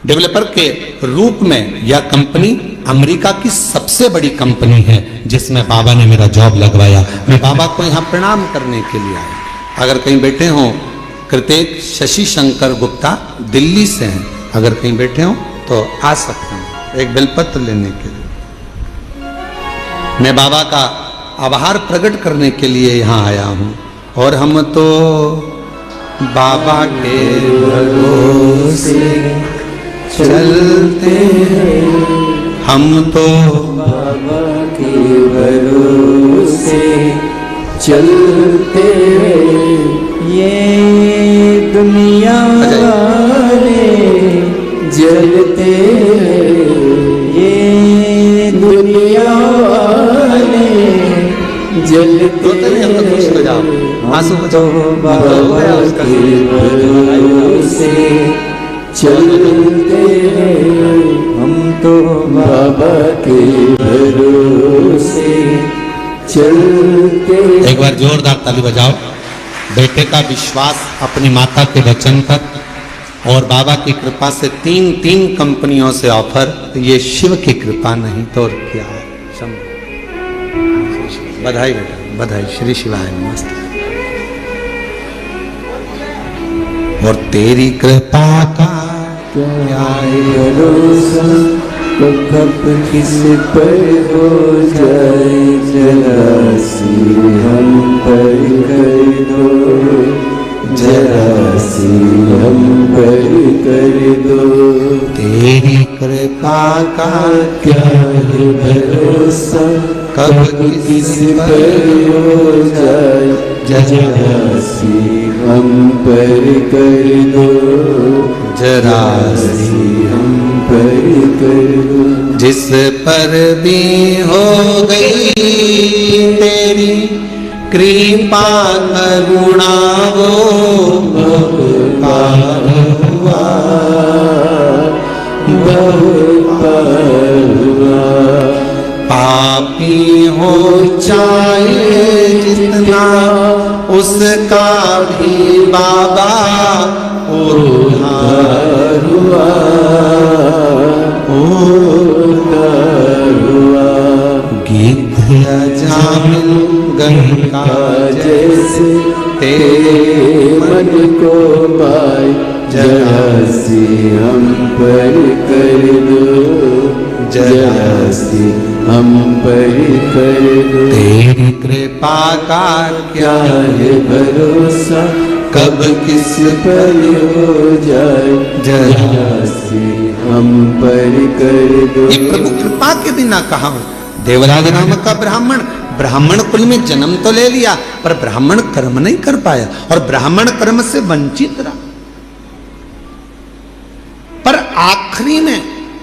डेवलपर के रूप में। यह कंपनी अमेरिका की सबसे बड़ी कंपनी है, जिसमें बाबा ने मेरा जॉब लगवाया। मैं बाबा को यहाँ प्रणाम करने के लिए आया। अगर कहीं बैठे हो, कृतेक शशि शंकर गुप्ता दिल्ली से हैं, अगर कहीं बैठे हो तो आ सकते हैं एक बेलपत्र लेने के लिए। मैं बाबा का आभार प्रकट करने के लिए यहाँ आया हूँ। और हम तो बाबा के भरोसे चलते हैं, हम तो बाबा के भरोसे चलते हैं। ये दुनिया वाले जलते हैं, ये दुनिया वाले जलते नहीं, अब तो खुश हो जाओ, आंसू बचाओ। के भरोसे चलते हम तो बाबा के भरोसे चलते। एक बार जोरदार ताली बजाओ। बेटे का विश्वास अपनी माता के वचन पर और बाबा की कृपा से तीन कंपनियों से ऑफर। ये शिव की कृपा नहीं तो और क्या है। बधाई बेटा, बधाई। श्री शिवाय नमस्ते। और तेरी कृपा का क्या है भरोसा, कब किस पर हो जाए जरा सी हम पर कर दो, जरा सी हम पर कर दो। तेरी कृपा का क्या है भरोसा, कब किस पर हो जाए जरा सी हम पर कर दो, जरा सी हम पर कर दो। जिस पर भी हो गई तेरी कृपा करुणा वो बहुत पार हुआ, बहुत पार हुआ। पापी हो चाहे जितना उसका भी बाबा उद्धार हुआ, उद्धार हुआ। गीत जामिन गंगा जैसे तेरे मन को पाए जरा सी हम पर कर दो, जरा सी हम पर कर दो। तेरी कृपा का क्या है भरोसा, कब किस पर हो जाए जरा सी हम पर कर दो। ये प्रभु कृपा के बिना कहा। देवराज नामक का ब्राह्मण कुल में जन्म तो ले लिया पर ब्राह्मण कर्म नहीं कर पाया और ब्राह्मण कर्म से वंचित रहा। पर आखिरी में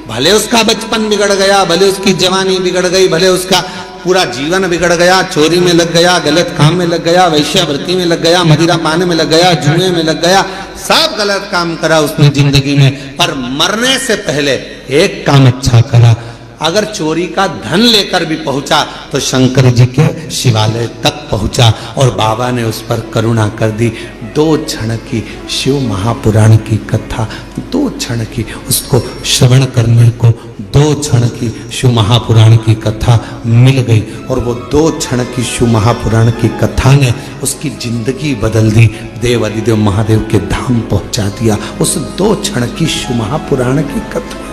भले उसका बचपन बिगड़ गया, भले उसकी जवानी बिगड़ गई, भले उसका पूरा जीवन बिगड़ गया, चोरी में लग गया, गलत काम में लग गया, वैश्यावृत्ति में लग गया, मदिरा पाने में लग गया, जुए में लग गया, सब गलत काम करा उसने जिंदगी में। पर मरने से पहले एक काम अच्छा करा। अगर चोरी का धन लेकर भी पहुंचा तो शंकर जी के शिवालय तक पहुंचा और बाबा ने उस पर करुणा कर दी। 2 क्षण की शिव महापुराण की कथा, 2 क्षण की उसको श्रवण करने को 2 क्षण की शिव महापुराण की कथा मिल गई और वो 2 क्षण की शिव महापुराण की कथा ने उसकी जिंदगी बदल दी। देव अधिदेव महादेव के धाम पहुंचा दिया उस 2 क्षण की शिव महापुराण की कथा।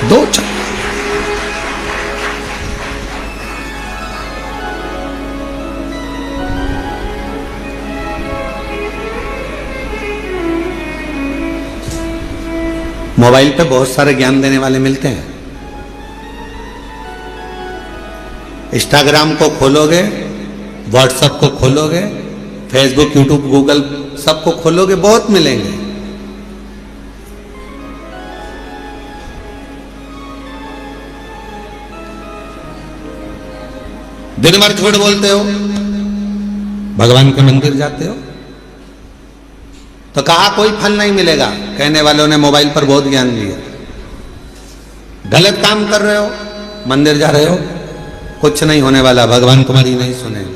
2 क्षण। मोबाइल पे बहुत सारे ज्ञान देने वाले मिलते हैं। इंस्टाग्राम को खोलोगे, व्हाट्सएप को खोलोगे, फेसबुक, यूट्यूब, गूगल सबको खोलोगे, बहुत मिलेंगे। दिन भर झूठ बोलते हो, भगवान के मंदिर जाते हो तो कहा कोई फल नहीं मिलेगा। कहने वालों ने मोबाइल पर बहुत ज्ञान दिया। गलत काम कर रहे हो, मंदिर जा रहे हो, कुछ नहीं होने वाला, भगवान तुम्हारी नहीं सुनेंगे।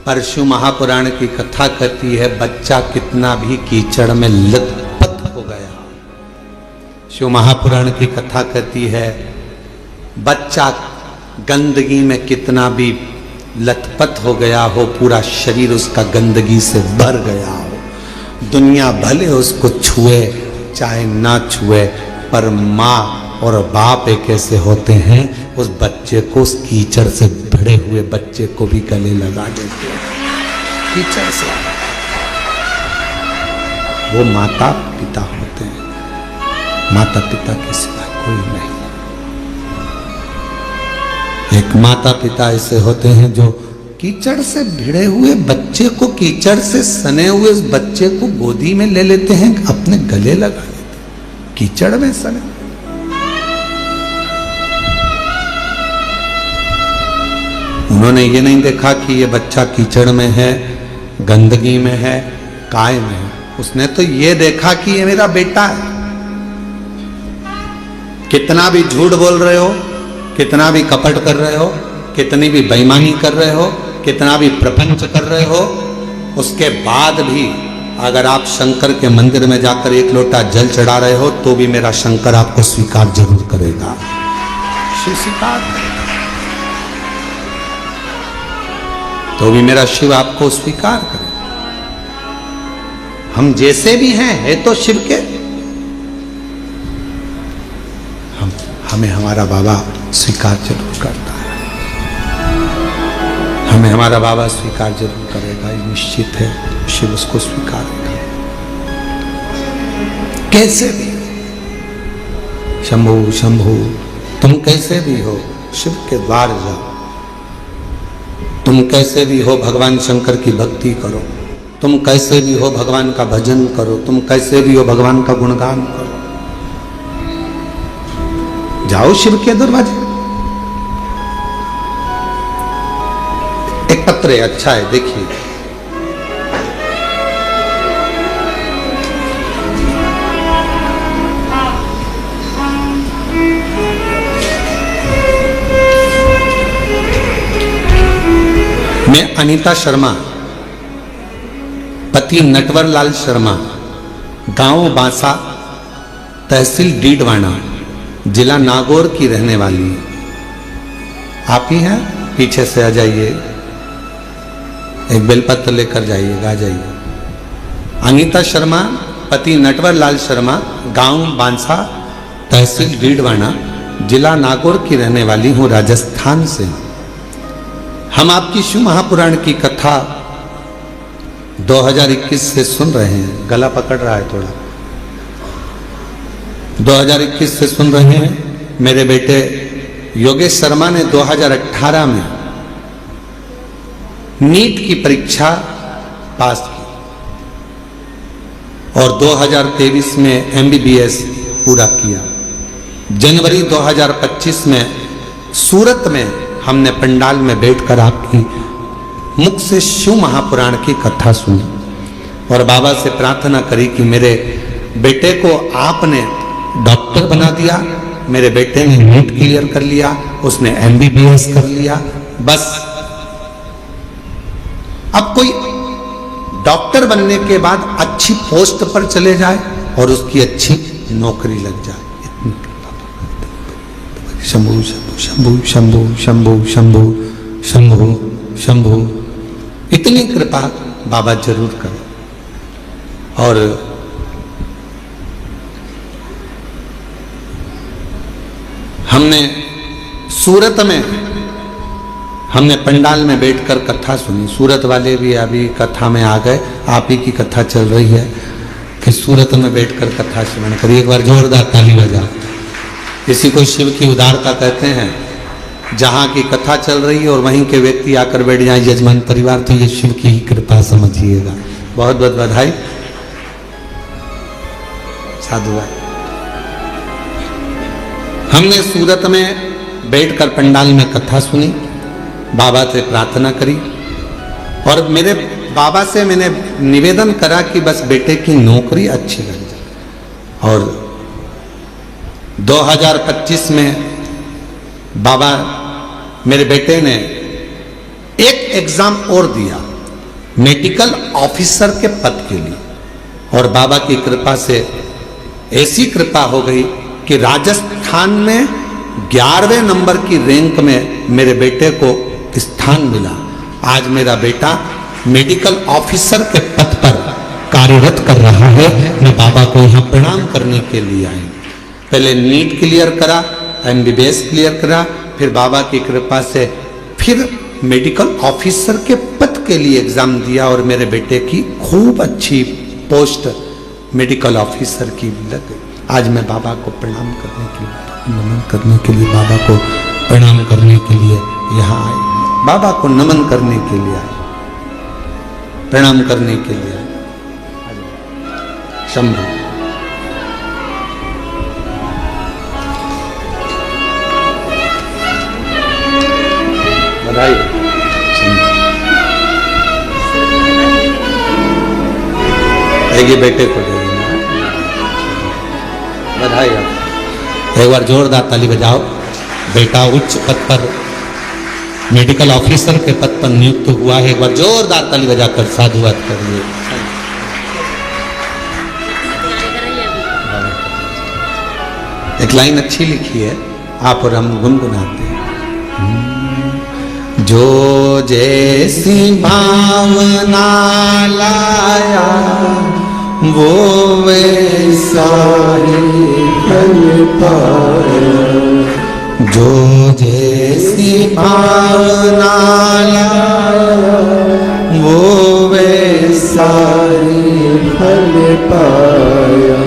पर शिव महापुराण की कथा कहती है बच्चा कितना भी कीचड़ में लथपथ हो गया। शिव महापुराण की कथा कहती है बच्चा गंदगी में कितना भी लथपथ हो गया हो, पूरा शरीर उसका गंदगी से भर गया हो, दुनिया भले उसको छुए चाहे ना छुए, पर माँ और बाप एक ऐसे होते हैं उस बच्चे को, उस कीचड़ से भिड़े हुए बच्चे को भी गले लगा देते हैं कीचड़ से। वो माता पिता होते हैं, माता पिता के सिवा कोई नहीं। एक माता पिता ऐसे होते हैं जो कीचड़ से भिड़े हुए बच्चे को, कीचड़ से सने हुए उस बच्चे को गोदी में ले लेते हैं, अपने गले लगा लेते हैं, कीचड़ में सने। 2 उन्होंने ये नहीं देखा कि ये बच्चा कीचड़ में है, गंदगी में है, काय में है। उसने तो ये देखा कि ये मेरा बेटा है। कितना भी झूठ बोल रहे हो, कितना भी कपट कर रहे हो, कितनी भी बेईमानी कर रहे हो, कितना भी प्रपंच कर रहे हो, उसके बाद भी अगर आप शंकर के मंदिर में जाकर एक लोटा जल चढ़ा रहे हो तो भी मेरा शंकर आपको स्वीकार जरूर करेगा। शिव स्वीकार तो भी मेरा शिव आपको स्वीकार करेगा। हम जैसे भी हैं है तो शिव के, हमें हमारा बाबा स्वीकार जरूर करता है। हमें हमारा बाबा स्वीकार जरूर करेगा, ये निश्चित है। शिव उसको स्वीकार करेगा कैसे भी। शंभु शंभु, तुम कैसे भी हो शिव के द्वार जाओ। तुम कैसे भी हो भगवान शंकर की भक्ति करो। तुम कैसे भी हो भगवान का भजन करो। तुम कैसे भी हो भगवान का गुणगान करो। जाओ शिव के दरवाजे। एक पत्र है, अच्छा है, देखिए। मैं अनीता शर्मा, पति नटवर लाल शर्मा, गांव बांसा, तहसील डीडवाना, जिला नागौर की रहने वाली। आप ही हैं? पीछे से आ जाइए, एक बेलपत्र लेकर जाइएगा, आ जाइए। अनीता शर्मा, पति नटवर लाल शर्मा, गांव बांसा, तहसील डीडवाना, जिला नागौर की रहने वाली हूँ, राजस्थान से। हम आपकी शिव महापुराण की कथा 2021 से सुन रहे हैं। गला पकड़ रहा है थोड़ा। 2021 से सुन रहे हैं। मेरे बेटे योगेश शर्मा ने 2018 में नीट की परीक्षा पास की और 2023 में MBBS पूरा किया। जनवरी 2025 में सूरत में हमने पंडाल में बैठकर आपकी मुख से शिव महापुराण की कथा सुनी और बाबा से प्रार्थना करी कि मेरे बेटे को आपने डॉक्टर बना दिया। मेरे बेटे ने नीट क्लियर कर लिया, उसने MBBS कर लिया। बस अब कोई डॉक्टर बनने के बाद अच्छी पोस्ट पर चले जाए और उसकी अच्छी नौकरी लग जाए। शंभु शंभु शंभु शंभु शंभु शंभु शंभु, इतनी कृपा बाबा जरूर करें। और हमने सूरत में हमने पंडाल में बैठकर कथा सुनी। सूरत वाले भी अभी कथा में आ गए। आप ही की कथा चल रही है कि सूरत में बैठकर कथा श्रवण करिए। एक बार जोरदार ताली बजा। इसी को शिव की उदारता कहते हैं। जहां की कथा चल रही है और वहीं के व्यक्ति आकर बैठ जाए यजमान परिवार, तो ये शिव की ही कृपा समझिएगा। बहुत बहुत बधाई। साधुवाद। हमने सूरत में बैठकर पंडाल में कथा सुनी, बाबा से प्रार्थना करी और मेरे बाबा से मैंने निवेदन करा कि बस बेटे की नौकरी अच्छी लग जाए। और 2025 में बाबा मेरे बेटे ने एक एग्जाम और दिया मेडिकल ऑफिसर के पद के लिए और बाबा की कृपा से ऐसी कृपा हो गई कि राजस्थान में 11वें नंबर की रैंक में मेरे बेटे को स्थान मिला। आज मेरा बेटा मेडिकल ऑफिसर के पद पर कार्यरत कर रहा है। मैं बाबा को यहाँ प्रणाम करने के लिए आई। पहले नीट क्लियर करा, MBBS क्लियर करा, फिर बाबा की कृपा से फिर मेडिकल ऑफिसर के पद के लिए एग्जाम दिया और मेरे बेटे की खूब अच्छी पोस्ट मेडिकल ऑफिसर की लग गई। आज मैं बाबा को प्रणाम करने के लिए, नमन करने के लिए, बाबा को प्रणाम करने के लिए यहाँ आए। बाबा को नमन करने के लिए आए, प्रणाम करने के लिए आए। शंभु बधाई। ये बेटे को दे देना। बधाई आपको। एक बार जोरदार ताली बजाओ। बेटा उच्च पद पर, मेडिकल ऑफिसर के पद पर नियुक्त हुआ है। एक बार जोरदार ताली बजाकर साधुवाद करिए। एक लाइन अच्छी लिखी है, आप और हम गुनगुनाते हैं। जो जैसी भावना लाया वो वैसा ही फल पाया। जो जैसी भावना लाया वो वैसा ही फल पाया।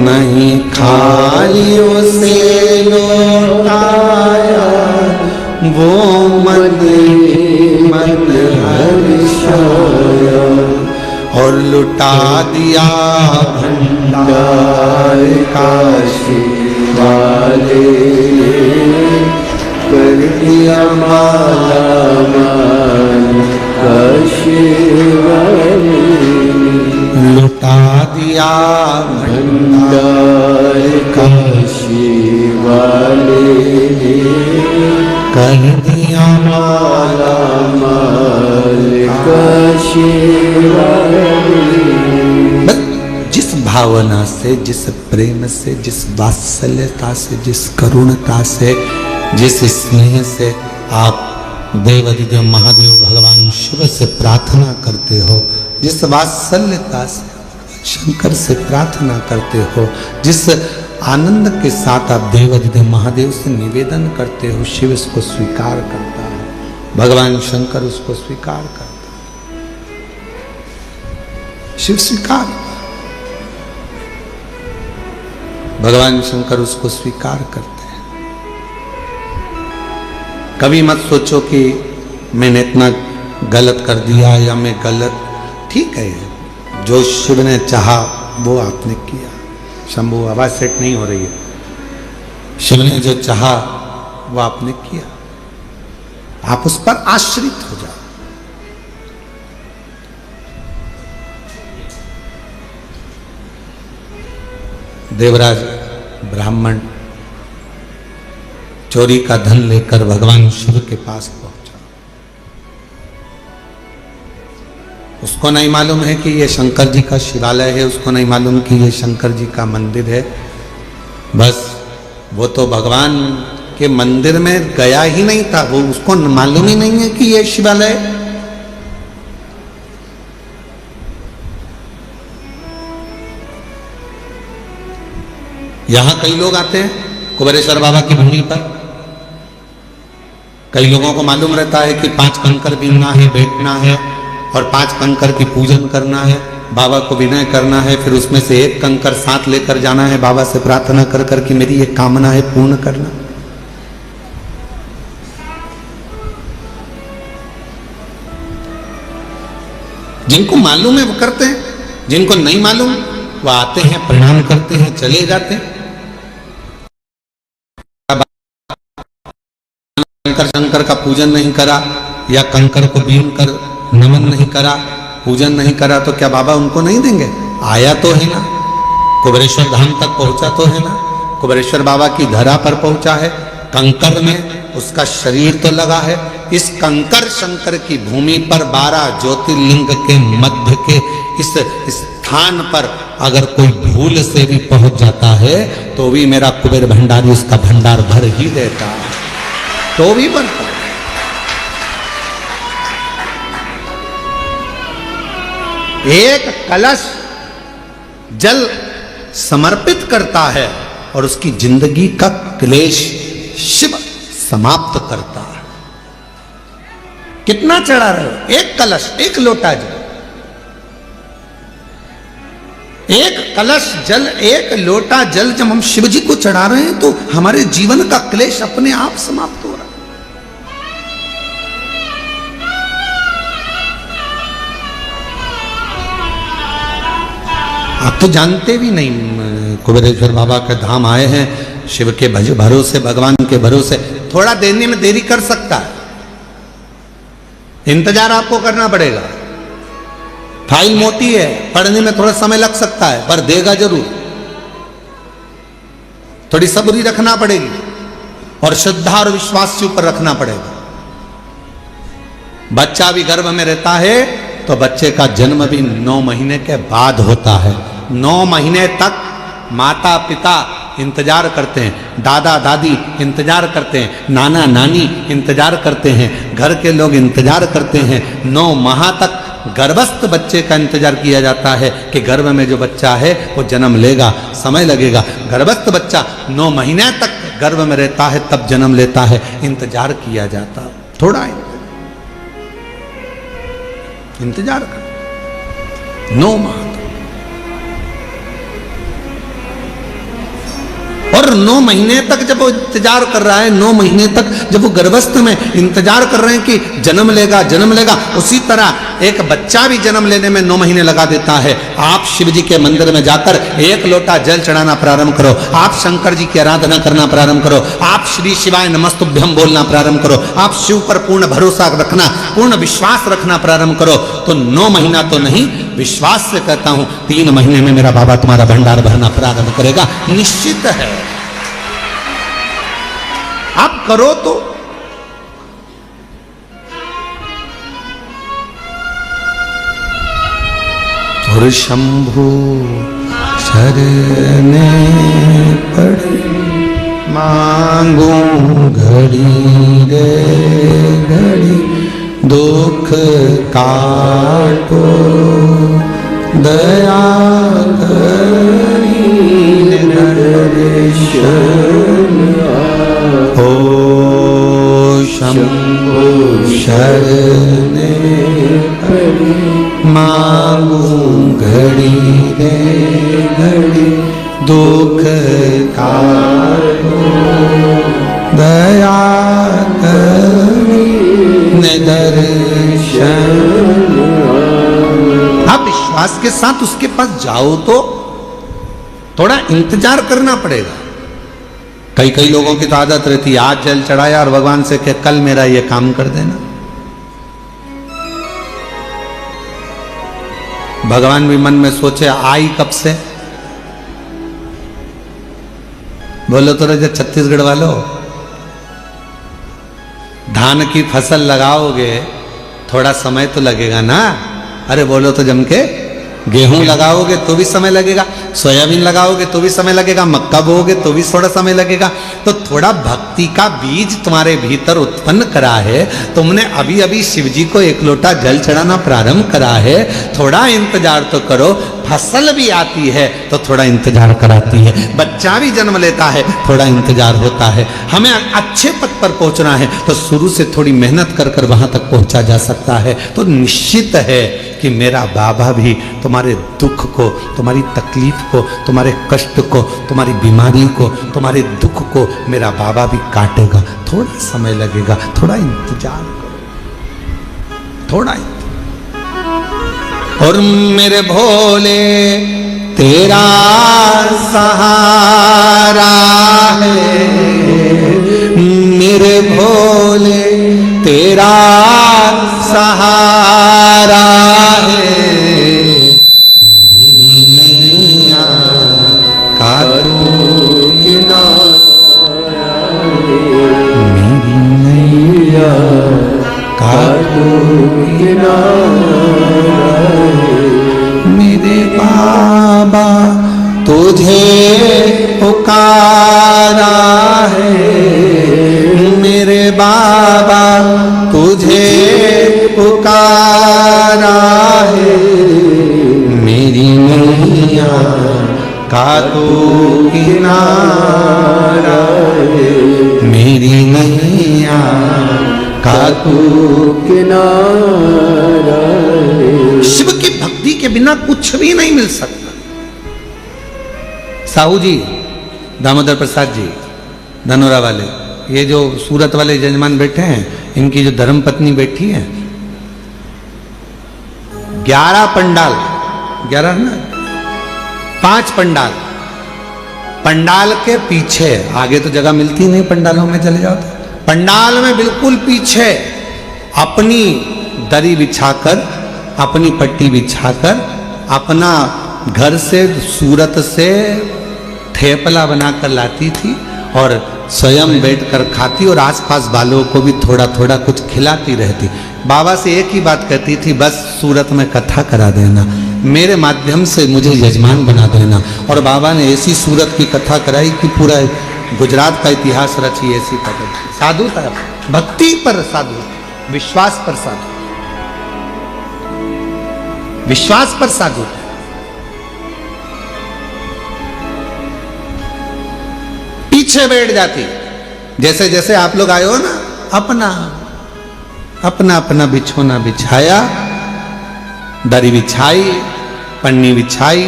नहीं खाली उसे लौटाया वो मन हर्षाया। और लुटा दिया भंडार काशी वाले। कर दिया माला माल काशी वाले। लुटा दिया भंडार काशी वाले। कर दिया माला माल काशी वाले। जिस भावना से, जिस प्रेम से, जिस वात्सल्यता से, जिस करुणता से, जिस स्नेह से आप देवाधिदेव महादेव भगवान शिव से प्रार्थना करते हो, जिस वात्सल्यता से शंकर से प्रार्थना करते हो, जिस आनंद के साथ आप देवाधिदेव महादेव से निवेदन करते हो, शिव इसको स्वीकार करता है। भगवान शंकर उसको स्वीकार करता है। शिव स्वीकार, भगवान शंकर उसको स्वीकार करते हैं। कभी मत सोचो कि मैंने इतना गलत कर दिया या मैं गलत। ठीक है, जो शिव ने चाहा वो आपने किया। शंभू आवाज सेट नहीं हो रही है। शिव ने जो चाहा वो आपने किया। आप उस पर आश्रित हो जाओ। देवराज ब्राह्मण चोरी का धन लेकर भगवान शिव के पास पहुंचा। उसको नहीं मालूम है कि ये शंकर जी का शिवालय है, उसको नहीं मालूम कि ये शंकर जी का मंदिर है। बस वो तो भगवान के मंदिर में गया ही नहीं था, वो उसको मालूम ही नहीं है कि ये शिवालय। यहां कई लोग आते हैं कुबेरेश्वर बाबा की भूमि पर। कई लोगों को मालूम रहता है कि 5 कंकर बीनना है, बैठना है और 5 कंकर की पूजन करना है, बाबा को विनय करना है, फिर उसमें से 1 कंकर साथ लेकर जाना है, बाबा से प्रार्थना कर कर कि मेरी ये कामना है पूर्ण करना। जिनको मालूम है वो करते हैं, जिनको नहीं मालूम वो आते हैं, प्रणाम करते हैं, चले जाते हैं। शंकर का पूजन नहीं करा या कंकर को बीन कर नमन नहीं करा, पूजन नहीं करा तो क्या बाबा उनको नहीं देंगे? आया तो है ना, कुबेरेश्वर धाम तक पहुंचा तो है ना, कुबेरेश्वर बाबा की धरा पर पहुंचा है, कंकर में उसका शरीर तो लगा है। इस कंकर शंकर की भूमि पर 12 ज्योतिर्लिंग के मध्य के इस स्थान पर अगर कोई भूल से भी पहुंच जाता है तो भी मेरा कुबेर भंडारी उसका भंडार भर ही देता है, तो भी बनता है। एक कलश जल समर्पित करता है और उसकी जिंदगी का क्लेश शिव समाप्त करता है। कितना चढ़ा रहे हो? एक कलश, एक लोटा जल, एक कलश जल, एक लोटा जल जब हम शिव जी को चढ़ा रहे हैं तो हमारे जीवन का क्लेश अपने आप समाप्त हो रहा है। आप तो जानते भी नहीं, कुबेरेश्वर बाबा के धाम आए हैं, शिव के भरोसे, भगवान के भरोसे। थोड़ा देने में देरी कर सकता है, इंतजार आपको करना पड़ेगा, फाइल मोटी है, पढ़ने में थोड़ा समय लग सकता है, पर देगा जरूर। थोड़ी सब्री रखना पड़ेगी और श्रद्धा और विश्वास से ऊपर रखना पड़ेगा। बच्चा भी गर्भ में रहता है तो बच्चे का जन्म भी 9 महीने के बाद होता है। 9 महीने तक माता पिता इंतजार करते हैं, दादा दादी इंतजार करते हैं, नाना नानी इंतजार करते हैं, घर के लोग इंतजार करते हैं। 9 माह तक गर्भस्थ बच्चे का इंतजार किया जाता है कि गर्भ में जो बच्चा है वो जन्म लेगा, समय लगेगा। गर्भस्थ बच्चा 9 महीने तक गर्भ में रहता है, तब जन्म लेता है, इंतजार किया जाता। थोड़ा इंतजार कर 9 माह और 9 महीने तक जब वो इंतजार कर रहा है, 9 महीने तक जब वो गर्भस्थ में इंतजार कर रहे हैं कि जन्म लेगा जन्म लेगा, उसी तरह एक बच्चा भी जन्म लेने में 9 महीने लगा देता है। आप शिव जी के मंदिर में जाकर 1 लोटा जल चढ़ाना प्रारंभ करो, आप शंकर जी की आराधना करना प्रारंभ करो, आप श्री शिवाय नमस्तुभ्यम बोलना प्रारंभ करो, आप शिव पर पूर्ण भरोसा रखना, पूर्ण विश्वास रखना प्रारंभ करो, तो 9 महीना तो नहीं, विश्वास से कहता हूं 3 महीने में मेरा बाबा तुम्हारा भंडार भरना प्रारंभ करेगा, निश्चित है। आप करो तो। और शंभु शरणे पड़े मांगू घड़ी रे घड़ी, दुख काटो दया करी ओ शंभु शरणे पड़े मांगू घड़ी रे घड़ी, दुख काटो दया करी दर्शन। आप विश्वास के साथ उसके पास जाओ तो थोड़ा इंतजार करना पड़ेगा। कई लोगों की तो आदत रहती है आज जल चढ़ाया और भगवान से कह कल मेरा ये काम कर देना। भगवान भी मन में सोचे आई कब से, बोलो तो राजा छत्तीसगढ़ वालों, धान की फसल लगाओगे थोड़ा समय तो लगेगा ना। अरे बोलो तो जम के, गेहूं लगाओगे तो भी समय लगेगा, सोयाबीन लगाओगे तो भी समय लगेगा, मक्का बोओगे तो भी थोड़ा समय लगेगा। तो थोड़ा भक्ति का बीज तुम्हारे भीतर उत्पन्न करा है, तुमने अभी अभी शिव जी को 1 लोटा जल चढ़ाना प्रारंभ करा है, थोड़ा इंतजार तो करो। फसल भी आती है तो थोड़ा इंतजार कराती है, बच्चा भी जन्म लेता है थोड़ा इंतजार होता है। हमें अच्छे पद पर पहुंचना है तो शुरू से थोड़ी मेहनत कर कर वहां तक पहुंचा जा सकता है। तो निश्चित है कि मेरा बाबा भी तुम्हारे दुख को, तुम्हारी तकलीफ को, तुम्हारे कष्ट को, तुम्हारी बीमारी को, तुम्हारे दुख को मेरा बाबा भी काटेगा। थोड़ा समय लगेगा, थोड़ा इंतजार करो, थोड़ा। और मेरे भोले तेरा सहारा है, मेरे भोले तेरा सहारा है, नैया का तू किनारा है, मेरी नैया का तू किनारा है, मेरे बाबा तुझे पुकारा है, मेरे बाबा तुझे पुकारा है, मेरी नैया का तू किनारा है, मेरी नैया का तू किनारा है। शिव की भक्ति के बिना कुछ भी नहीं मिल सकता। साहू जी, दामोदर प्रसाद जी, धनोरा वाले, ये जो सूरत वाले जजमान बैठे हैं, इनकी जो धर्मपत्नी बैठी है, 11 पंडाल, 11 ना 5 पंडाल, पंडाल के पीछे, आगे तो जगह मिलती नहीं पंडालों में चले जाओ तो, पंडाल में बिल्कुल पीछे अपनी दरी बिछाकर अपनी पट्टी बिछाकर अपना घर से सूरत से थेपला बनाकर लाती थी और स्वयं बैठकर खाती और आसपास वालों को भी थोड़ा थोड़ा कुछ खिलाती रहती। बाबा से एक ही बात कहती थी, बस सूरत में कथा करा देना, मेरे माध्यम से मुझे यजमान बना देना। और बाबा ने ऐसी सूरत की कथा कराई कि पूरा गुजरात का इतिहास रची। ऐसी कथा, साधु था, भक्ति पर साधु, विश्वास पर साधु, विश्वास पर साधु। पीछे बैठ जाती, जैसे जैसे आप लोग आए हो ना, अपना अपना अपना बिछोना बिछाया, दरी बिछाई, पन्नी बिछाई,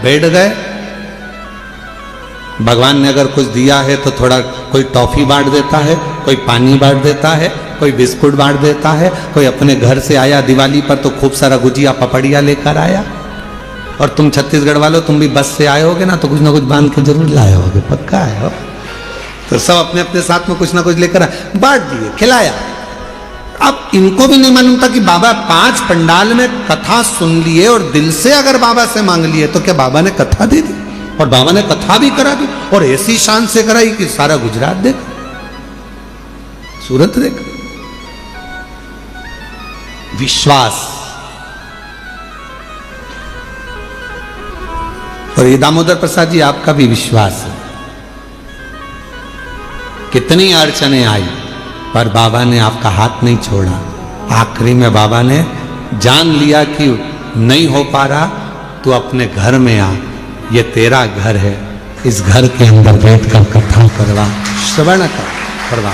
बैठ गए। भगवान ने अगर कुछ दिया है तो थोड़ा कोई टॉफी बांट देता है, कोई पानी बांट देता है, कोई बिस्कुट बांट देता है, कोई अपने घर से आया दिवाली पर तो खूब सारा गुजिया पपड़िया लेकर आया। और तुम छत्तीसगढ़ वालों, तुम भी बस से आए होगे ना, तो कुछ ना कुछ बांध के जरूर लाए होगे, पक्का है हो। तो सब अपने अपने साथ में कुछ ना कुछ लेकर बांट दिए, खिलाया। अब इनको भी नहीं मालूम था कि बाबा 5 पंडाल में कथा सुन लिए और दिल से अगर बाबा से मांग लिए तो क्या बाबा ने कथा दे दी, और बाबा ने कथा भी करा दी और ऐसी शान से कराई कि सारा गुजरात देख, सूरत देख। विश्वास। और ये दामोदर प्रसाद जी आपका भी विश्वास है। कितनी अड़चने आई पर बाबा ने आपका हाथ नहीं छोड़ा। आखिरी में बाबा ने जान लिया कि नहीं हो पा रहा, तो अपने घर में आ, ये तेरा घर है, इस घर के अंदर बैठकर कथा करवा, श्रवण करवा।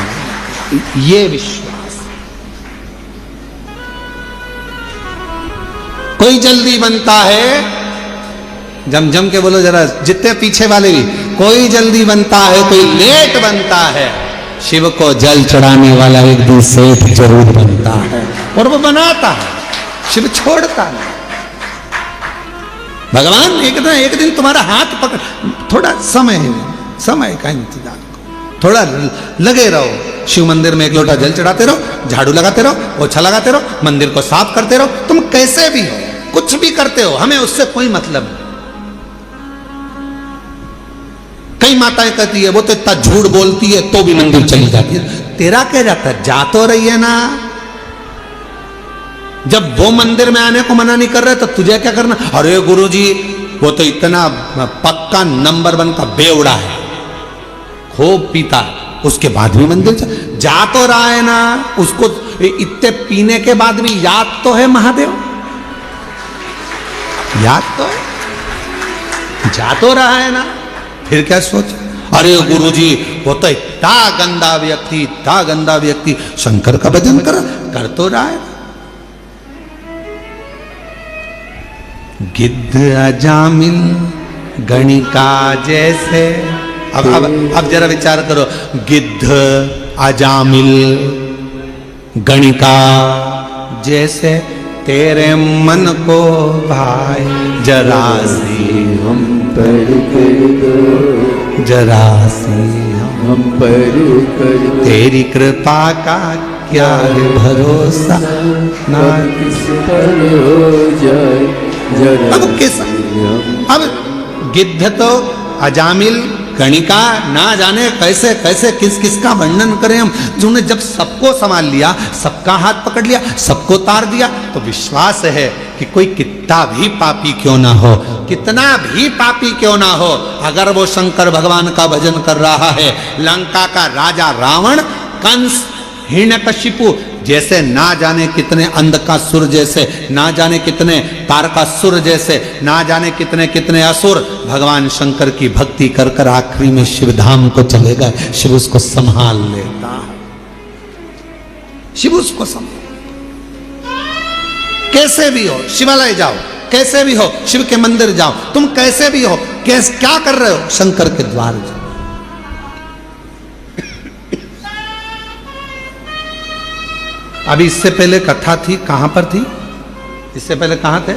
ये विश्वास। कोई जल्दी बनता है, जम के बोलो जरा, जितने पीछे वाले भी, कोई जल्दी बनता है, कोई लेट बनता है। शिव को जल चढ़ाने वाला एक दिन सेठ जरूर बनता है, और वो बनाता है, शिव छोड़ता नहीं। भगवान एक दिन तुम्हारा हाथ पकड़, थोड़ा समय का इंतजार करो, थोड़ा लगे रहो। शिव मंदिर में 1 लोटा जल चढ़ाते रहो, झाड़ू लगाते रहो, पोछा लगाते रहो, मंदिर को साफ करते रहो। तुम कैसे भी हो, कुछ भी करते हो, हमें उससे कोई मतलब नहीं। कई माताएं कहती है वो तो इतना झूठ बोलती है तो भी मंदिर चली जाती है। तेरा क्या जाता है, जा तो रही है ना। जब वो मंदिर में आने को मना नहीं कर रहे तो तुझे क्या करना। अरे गुरुजी वो तो इतना पक्का नंबर 1 का बेवड़ा है, खूब पीता, उसके बाद भी मंदिर जा तो रहा है ना। उसको इतने पीने के बाद भी याद तो है महादेव, याद तो है, जा तो रहा है ना। फिर क्या सोच, अरे गुरुजी वो तो इतना गंदा व्यक्ति शंकर का भजन कर तो रहा है। गिद्ध अजामिल गणिका जैसे, अब जरा विचार करो, गिद्ध अजामिल गणिका जैसे तेरे मन को भाई जरा सी हम पर कर दो, जरा सी हम पर कर दो। तेरी कृपा का क्या है भरोसा, ना किस पर हो जाए जरा। अब किस, अब गिद्ध तो अजामिल गणिका, ना जाने कैसे कैसे किस किस का वर्णन करें हम, जिन्होंने जब सबको संभाल लिया, सबका हाथ पकड़ लिया, सबको तार दिया, तो विश्वास है कि कोई कितना भी पापी क्यों ना हो, कितना भी पापी क्यों ना हो, अगर वो शंकर भगवान का भजन कर रहा है, लंका का राजा रावण, कंस, हिरण्यकशिपु जैसे ना जाने कितने अंधकासुर जैसे, ना जाने कितने तारकासुर जैसे, ना जाने कितने कितने असुर भगवान शंकर की भक्ति कर कर आखिरी में शिव धाम को चले गए। शिव उसको संभाल लेता है, शिव उसको संभाल। कैसे भी हो शिवालय जाओ, कैसे भी हो शिव के मंदिर जाओ, तुम कैसे भी हो, क्या कर रहे हो, शंकर के द्वार जाओ। अभी इससे पहले कथा थी, कहां पर थी, इससे पहले कहां थे,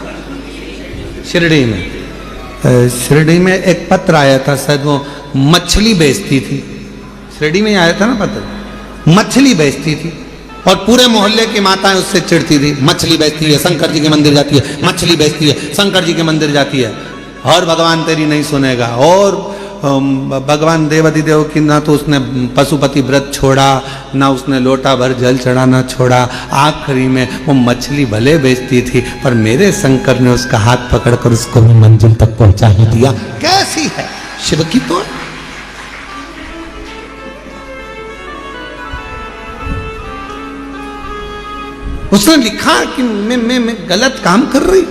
शिरडी में। शिरडी में एक पत्र आया था, शायद वो मछली बेचती थी, शिरडी में आया था ना पत्र, मछली बेचती थी। और पूरे मोहल्ले की माताएं उससे चिढ़ती थी, मछली बेचती है, शंकर जी के मंदिर जाती है, मछली बेचती है, शंकर जी के मंदिर जाती है, और भगवान तेरी नहीं सुनेगा। और भगवान देवाधिदेव की ना तो उसने पशुपति व्रत छोड़ा, ना उसने लोटा भर जल चढ़ाना छोड़ा। आखिरी में वो मछली भले बेचती थी, पर मेरे शंकर ने उसका हाथ पकड़कर उसको भी मंजिल तक पहुंचा ही दिया। कैसी है शिव की तोड़। उसने लिखा कि मैं गलत काम कर रही,